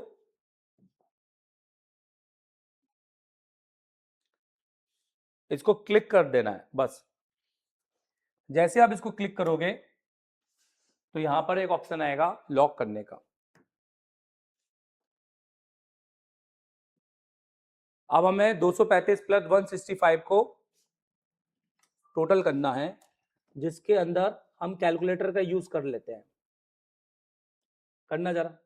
इसको क्लिक कर देना है बस। जैसे आप इसको क्लिक करोगे तो यहां पर एक ऑप्शन आएगा लॉक करने का। अब हमें 235 प्लस 165 को टोटल करना है, जिसके अंदर हम कैलकुलेटर का यूज कर लेते हैं। करना जरा।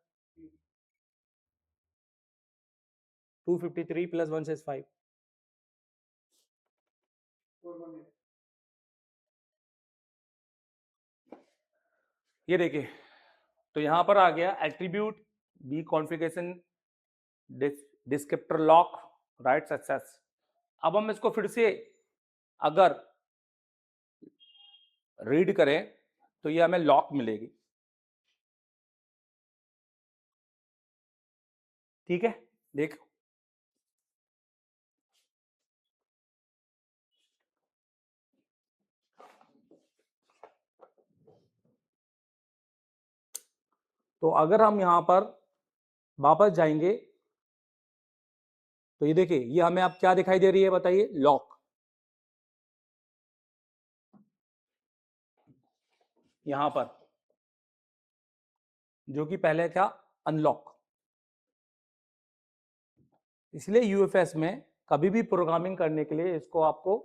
253 प्लस 165, ये देखिए, तो यहां पर आ गया attribute B configuration descriptor lock write success. अब हम इसको फिर से अगर रीड करें तो ये हमें लॉक मिलेगी। ठीक है, देख तो अगर हम यहां पर वापस जाएंगे तो ये देखिए, ये हमें अब क्या दिखाई दे रही है बताइए, लॉक। यहां पर जो कि पहले था अनलॉक। इसलिए यूएफएस में कभी भी प्रोग्रामिंग करने के लिए इसको आपको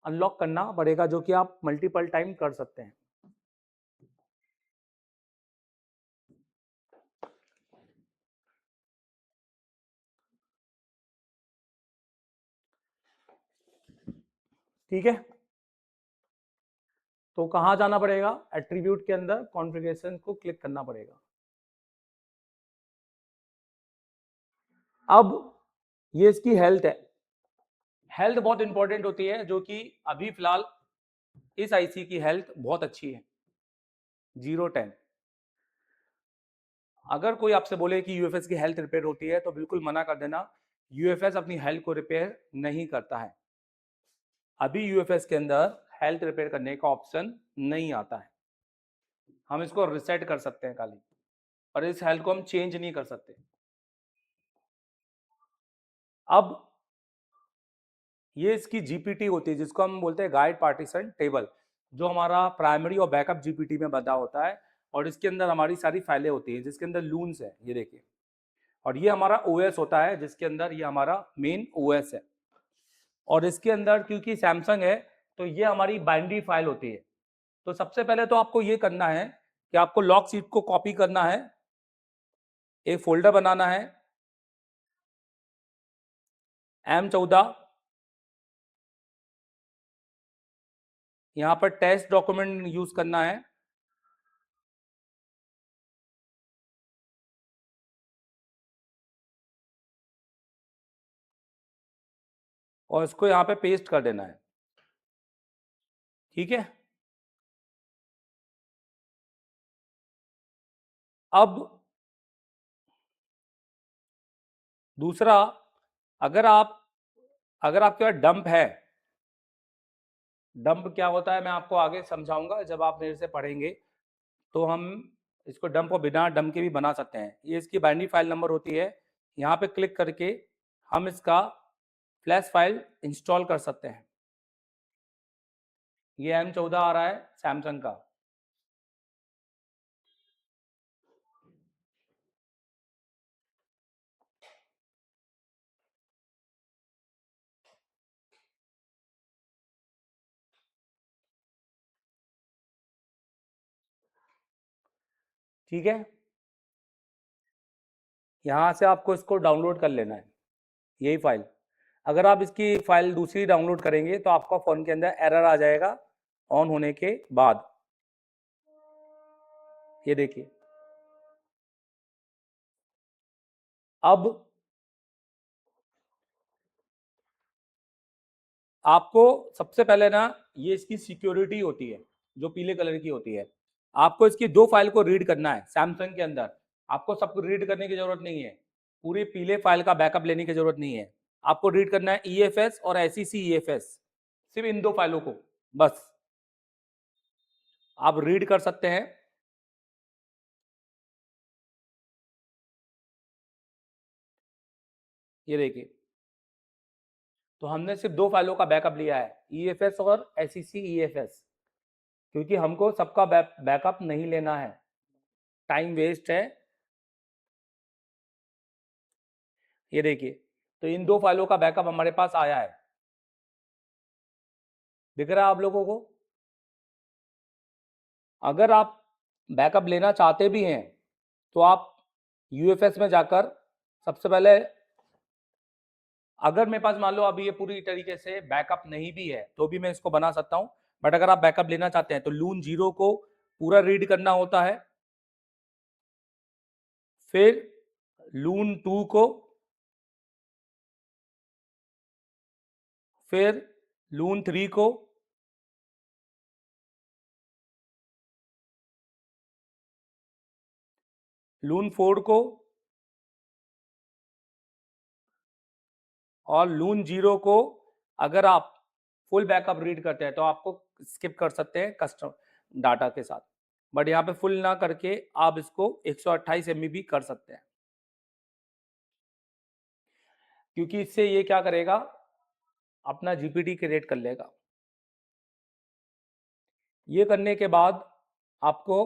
अनलॉक करना पड़ेगा, जो कि आप मल्टीपल टाइम कर सकते हैं। ठीक है, तो कहां जाना पड़ेगा, एट्रीब्यूट के अंदर कॉन्फ़िगरेशन को क्लिक करना पड़ेगा। अब ये इसकी हेल्थ है। हेल्थ बहुत इंपॉर्टेंट होती है, जो कि अभी फिलहाल इस आईसी की हेल्थ बहुत अच्छी है, 0-10। अगर कोई आपसे बोले कि यूएफएस की हेल्थ रिपेयर होती है तो बिल्कुल मना कर देना, यूएफएस अपनी हेल्थ को रिपेयर नहीं करता है। अभी यूएफएस के अंदर हेल्थ रिपेयर करने का ऑप्शन नहीं आता है। हम इसको रिसेट कर सकते हैं खाली, और इस हेल्थ को हम चेंज नहीं कर सकते। अब ये इसकी जीपीटी होती है, जिसको हम बोलते हैं गाइड पार्टीशन टेबल, जो हमारा प्राइमरी और बैकअप जीपीटी में बना होता है। और इसके अंदर हमारी सारी फाइलें होती है, जिसके अंदर लून्स है, ये देखिए। और ये हमारा ओएस होता है, जिसके अंदर ये हमारा मेन ओएस है। और इसके अंदर क्योंकि सैमसंग है तो ये हमारी बाइनरी फाइल होती है। तो सबसे पहले तो आपको ये करना है कि आपको लॉग सीट को कॉपी करना है, एक फोल्डर बनाना है, M14, यहां पर टेस्ट डॉक्यूमेंट यूज करना है, और इसको यहां पे पेस्ट कर देना है। ठीक है, अब दूसरा, अगर आपके पास डंप है, डंप क्या होता है मैं आपको आगे समझाऊंगा जब आप मेरे से पढ़ेंगे। तो हम इसको डंप और बिना डंप के भी बना सकते हैं। ये इसकी बाइनरी फाइल नंबर होती है, यहाँ पे क्लिक करके हम इसका फ्लैश फाइल इंस्टॉल कर सकते हैं। ये M14 आ रहा है सैमसंग का। ठीक है, यहाँ से आपको इसको डाउनलोड कर लेना है, यही फाइल। अगर आप इसकी फाइल दूसरी डाउनलोड करेंगे तो आपका फोन के अंदर एरर आ जाएगा ऑन होने के बाद। ये देखिए, अब आपको सबसे पहले ना, ये इसकी सिक्योरिटी होती है जो पीले कलर की होती है। आपको इसकी दो फाइल को रीड करना है सैमसंग के अंदर। आपको सब रीड करने की जरूरत नहीं है, पूरी पीले फाइल का बैकअप लेने की जरूरत नहीं है। आपको रीड करना है EFS और SEC EFS, सिर्फ इन दो फाइलों को बस आप रीड कर सकते हैं। ये देखिए, तो हमने सिर्फ दो फाइलों का बैकअप लिया है, EFS और SEC EFS, क्योंकि हमको सबका बैकअप नहीं लेना है, टाइम वेस्ट है। ये देखिए, तो इन 2 फाइलों का बैकअप हमारे पास आया है, दिख रहा है आप लोगों को? अगर आप बैकअप लेना चाहते भी हैं तो आप यूएफएस में जाकर सबसे पहले, अगर मेरे पास मान लो अभी ये पूरी तरीके से बैकअप नहीं भी है तो भी मैं इसको बना सकता हूं, बट अगर आप बैकअप लेना चाहते हैं तो लून 0 को पूरा रीड करना होता है, फिर लून 2 को, फिर लून 3 को, लून 4 को, और लून 0 को अगर आप फुल बैकअप रीड करते हैं तो आपको स्किप कर सकते हैं कस्टम डाटा के साथ, बट यहाँ पे फुल ना करके आप इसको 128 MB भी कर सकते हैं, क्योंकि इससे ये क्या करेगा, अपना जीपीटी क्रिएट कर लेगा। ये करने के बाद आपको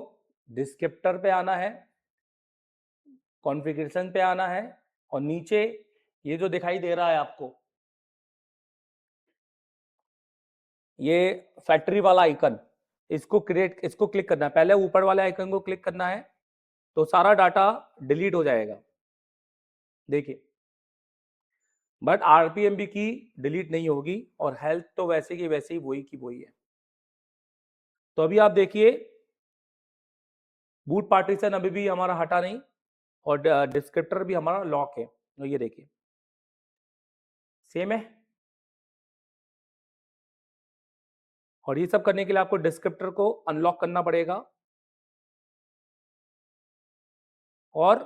डिस्क्रिप्टर पे आना है, कॉन्फ़िगरेशन पे आना है, और नीचे ये जो दिखाई दे रहा है आपको, ये फैक्ट्री वाला आइकन, इसको क्लिक करना है। पहले ऊपर वाले आइकन को क्लिक करना है तो सारा डाटा डिलीट हो जाएगा, देखिए। बट आरपीएमबी की डिलीट नहीं होगी, और हेल्थ तो वैसे की वैसे ही वही की वही है। तो अभी आप देखिए बूट पार्टीशन अभी भी हमारा हटा नहीं, और डिस्क्रिप्टर भी हमारा लॉक है, तो ये देखिए सेम है। और ये सब करने के लिए आपको डिस्क्रिप्टर को अनलॉक करना पड़ेगा, और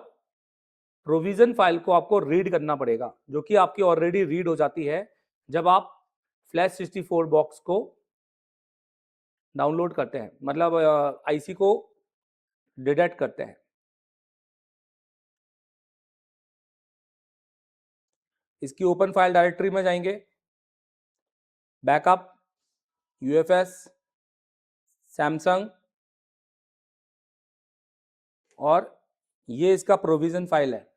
प्रोविजन फाइल को आपको रीड करना पड़ेगा, जो कि आपकी ऑलरेडी रीड हो जाती है जब आप फ्लैश 64 बॉक्स को डाउनलोड करते हैं, मतलब आईसी को डिटेक्ट करते हैं। इसकी ओपन फाइल डायरेक्टरी में जाएंगे, बैकअप, यूएफएस, सैमसंग, और ये इसका प्रोविजन फाइल है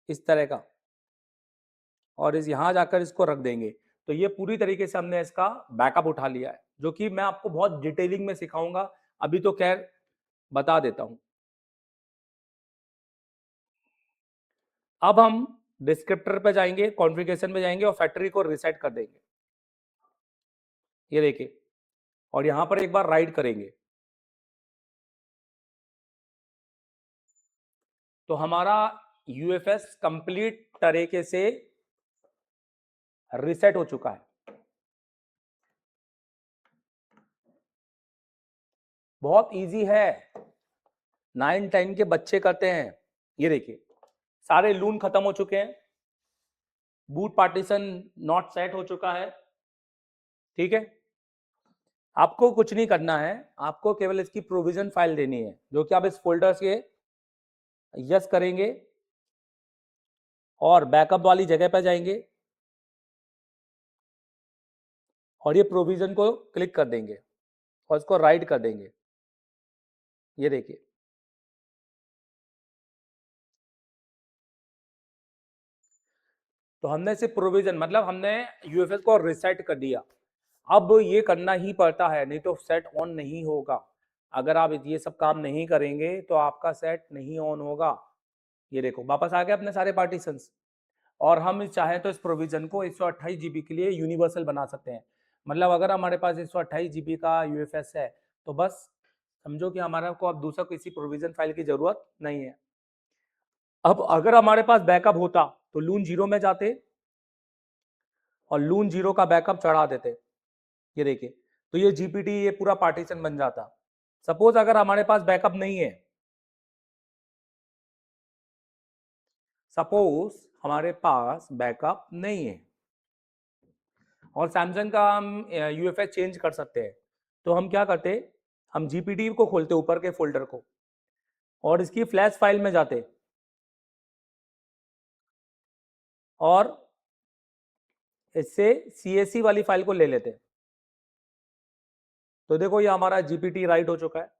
इस तरह का, और इस यहां जाकर इसको रख देंगे। तो ये पूरी तरीके से हमने इसका बैकअप उठा लिया है, जो कि मैं आपको बहुत डिटेलिंग में सिखाऊंगा, अभी तो खैर बता देता हूं। अब हम डिस्क्रिप्टर पे जाएंगे, कॉन्फ़िगरेशन में जाएंगे और फैक्ट्री को रीसेट कर देंगे, ये देखिए, और यहां पर एक बार राइट करेंगे तो हमारा यूएफएस कंप्लीट तरीके से रीसेट हो चुका है। बहुत इजी है, 9-10 के बच्चे करते हैं। ये देखिए सारे लून खत्म हो चुके हैं, बूट पार्टीशन नॉट सेट हो चुका है, ठीक है। आपको कुछ नहीं करना है, आपको केवल इसकी प्रोविजन फाइल देनी है, जो कि आप इस फोल्डर से यस करेंगे और बैकअप वाली जगह पर जाएंगे और ये प्रोविजन को क्लिक कर देंगे और इसको राइट कर देंगे, ये देखिए। तो हमने सिर्फ प्रोविजन, मतलब हमने यूएफएस को रिसेट कर दिया। अब ये करना ही पड़ता है, नहीं तो सेट ऑन नहीं होगा। अगर आप ये सब काम नहीं करेंगे तो आपका सेट नहीं ऑन होगा। ये देखो वापस आ गए अपने सारे पार्टीशंस, और हम चाहें तो इस प्रोविजन को 128 जीबी के लिए यूनिवर्सल बना सकते हैं। मतलब अगर हमारे पास 128 जीबी का यूएफएस है तो बस समझो कि हमारा को अब दूसरा किसी प्रोविजन फाइल की जरूरत नहीं है। अब अगर हमारे पास बैकअप होता तो लून 0 में जाते और लून 0 का बैकअप चढ़ा देते, ये देखिए। तो ये जीपीटी ये पूरा पार्टीशन बन जाता। सपोज अगर हमारे पास बैकअप नहीं है, सपोज हमारे पास बैकअप नहीं है और सैमसंग का हम यूएफएस चेंज कर सकते हैं, तो हम क्या करते, हम जीपीटी को खोलते ऊपर के फोल्डर को और इसकी फ्लैश फाइल में जाते और इससे सीएससी वाली फाइल को ले लेते। तो देखो ये हमारा जीपीटी राइट हो चुका है,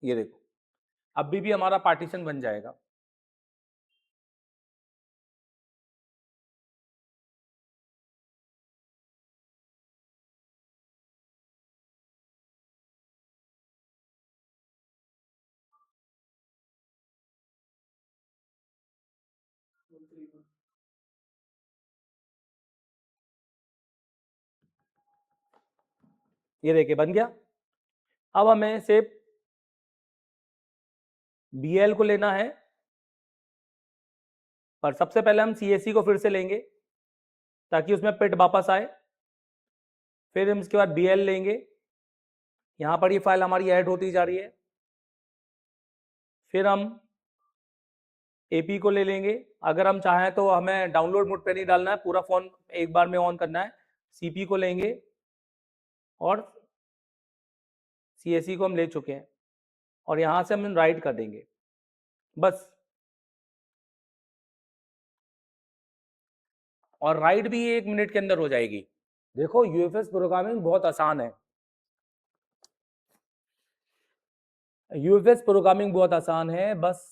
ये देखो अभी भी हमारा पार्टीशन बन जाएगा। ये देखिए बन गया। अब हमें सिर्फ BL को लेना है, पर सबसे पहले हम CSE को फिर से लेंगे ताकि उसमें पिट वापस आए। फिर हम इसके बाद BL लेंगे, यहां पर ये फाइल हमारी ऐड होती जा रही है। फिर हम AP को ले लेंगे, अगर हम चाहें तो हमें डाउनलोड मोड पे नहीं डालना है, पूरा फोन एक बार में ऑन करना है। CP को लेंगे और CSE को हम ले चुके हैं और यहां से हम राइट कर देंगे बस। और राइट भी 1 मिनट के अंदर हो जाएगी। देखो UFS प्रोग्रामिंग बहुत आसान है, UFS प्रोग्रामिंग बहुत आसान है, बस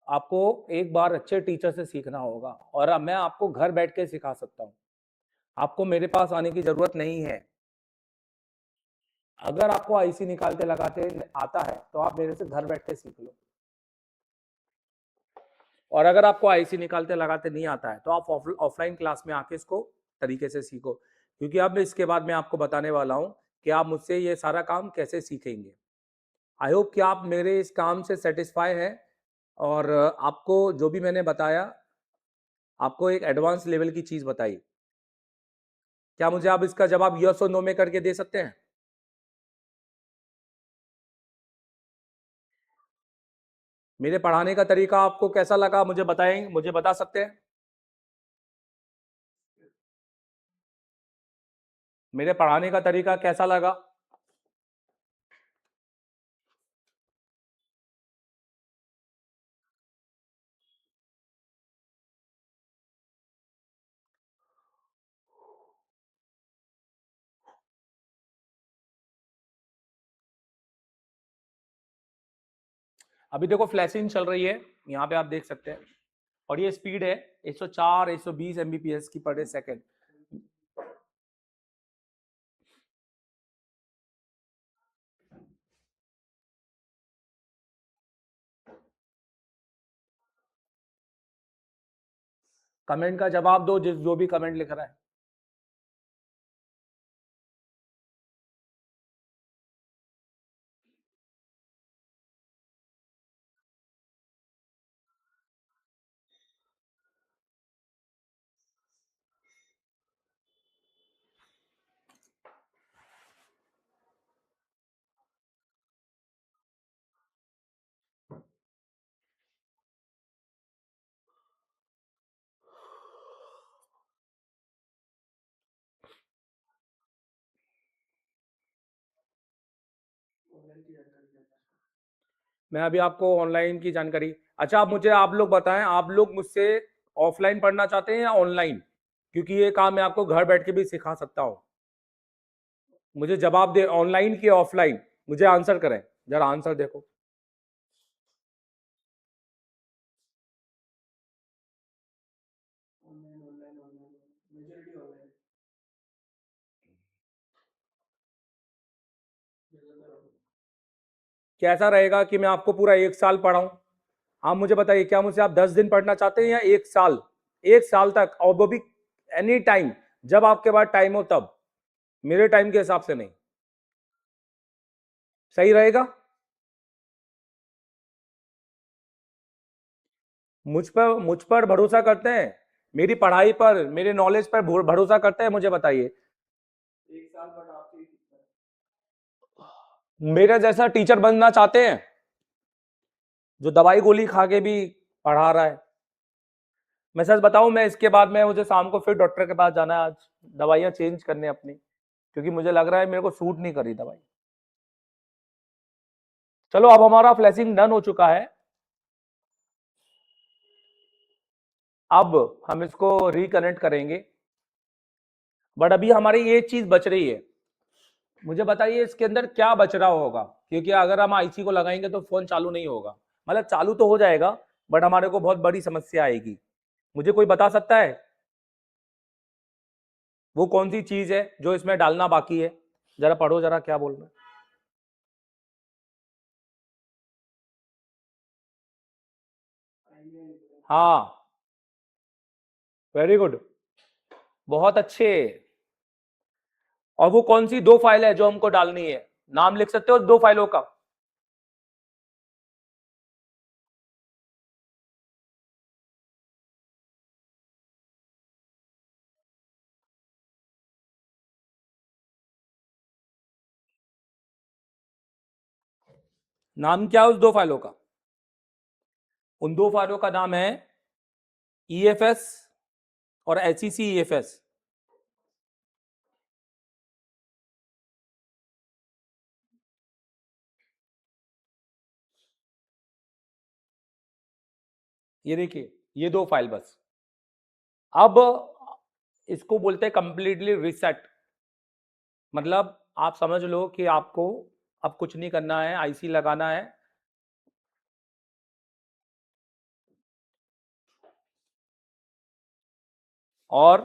आपको एक बार अच्छे टीचर से सीखना होगा। और अब मैं आपको घर बैठ के सिखा सकता हूँ, आपको मेरे पास आने की जरूरत नहीं है। अगर आपको IC निकालते लगाते आता है तो आप मेरे से घर बैठ के सीख लो, और अगर आपको IC निकालते लगाते नहीं आता है तो आप ऑफलाइन क्लास में आके इसको तरीके से सीखो, क्योंकि अब इसके बाद मैं आपको बताने वाला हूँ कि आप मुझसे ये सारा काम कैसे सीखेंगे। आई होप कि आप मेरे इस काम से सेटिस्फाई हैं, और आपको जो भी मैंने बताया आपको एक एडवांस लेवल की चीज बताई। क्या मुझे आप इसका जवाब यस और नो में करके दे सकते हैं? मेरे पढ़ाने का तरीका आपको कैसा लगा मुझे बताएं, मुझे बता सकते हैं? मेरे पढ़ाने का तरीका कैसा लगा? अभी देखो फ्लैशिंग चल रही है, यहाँ पे आप देख सकते हैं, और ये स्पीड है 104 120 Mbps की पर सेकेंड। कमेंट का जवाब दो जिस जो भी कमेंट लिख रहा है। मैं अभी आपको ऑनलाइन की जानकारी, अच्छा आप मुझे आप लोग बताएं, आप लोग मुझसे ऑफलाइन पढ़ना चाहते हैं या ऑनलाइन? क्योंकि ये काम मैं आपको घर बैठ के भी सिखा सकता हूँ। मुझे जवाब दे, ऑनलाइन की ऑफलाइन, मुझे आंसर करें, जरा आंसर देखो। कैसा रहेगा कि मैं आपको पूरा 1 साल पढ़ाऊं? आप मुझे बताइए, क्या मुझे आप 10 दिन पढ़ना चाहते हैं या 1 साल? 1 साल तक, और वो भी एनी टाइम, जब आपके पास टाइम हो तब, मेरे टाइम के हिसाब से नहीं। सही रहेगा? मुझ पर भरोसा करते हैं? मेरी पढ़ाई पर, मेरे नॉलेज पर भरोसा करते हैं? मुझे बताइए। 1 साल पर आपसे मेरे जैसा टीचर बनना चाहते हैं जो दवाई गोली खा के भी पढ़ा रहा है? मैं सच बताऊं, मैं इसके बाद में मुझे शाम को फिर डॉक्टर के पास जाना है, आज दवाइयां चेंज करने अपनी, क्योंकि मुझे लग रहा है मेरे को सूट नहीं कर रही दवाई। चलो अब हमारा फ्लैशिंग डन हो चुका है, अब हम इसको रिकनेक्ट करेंगे, बट अभी हमारी ये चीज बच रही है। मुझे बताइए इसके अंदर क्या बच रहा होगा, क्योंकि अगर हम IC को लगाएंगे तो फोन चालू नहीं होगा, मतलब चालू तो हो जाएगा बट हमारे को बहुत बड़ी समस्या आएगी। मुझे कोई बता सकता है वो कौन सी चीज है जो इसमें डालना बाकी है? जरा पढ़ो, जरा क्या बोल रहे हैं। हाँ, वेरी गुड, बहुत अच्छे। और वो कौन सी दो फाइल है जो हमको डालनी है? नाम लिख सकते हो दो फाइलों का? नाम क्या है उस दो फाइलों का? उन दो फाइलों का नाम है ईएफएस और एचईसी ईएफएस। ये देखिए, ये दो फाइल बस। अब इसको बोलते हैं कंप्लीटली रीसेट। मतलब आप समझ लो कि आपको अब कुछ नहीं करना है, आईसी लगाना है। और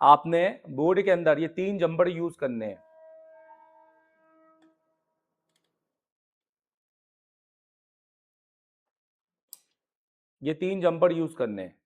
आपने बोर्ड के अंदर ये तीन जंपर यूज करने हैं। ये तीन जंपर यूज करने हैं।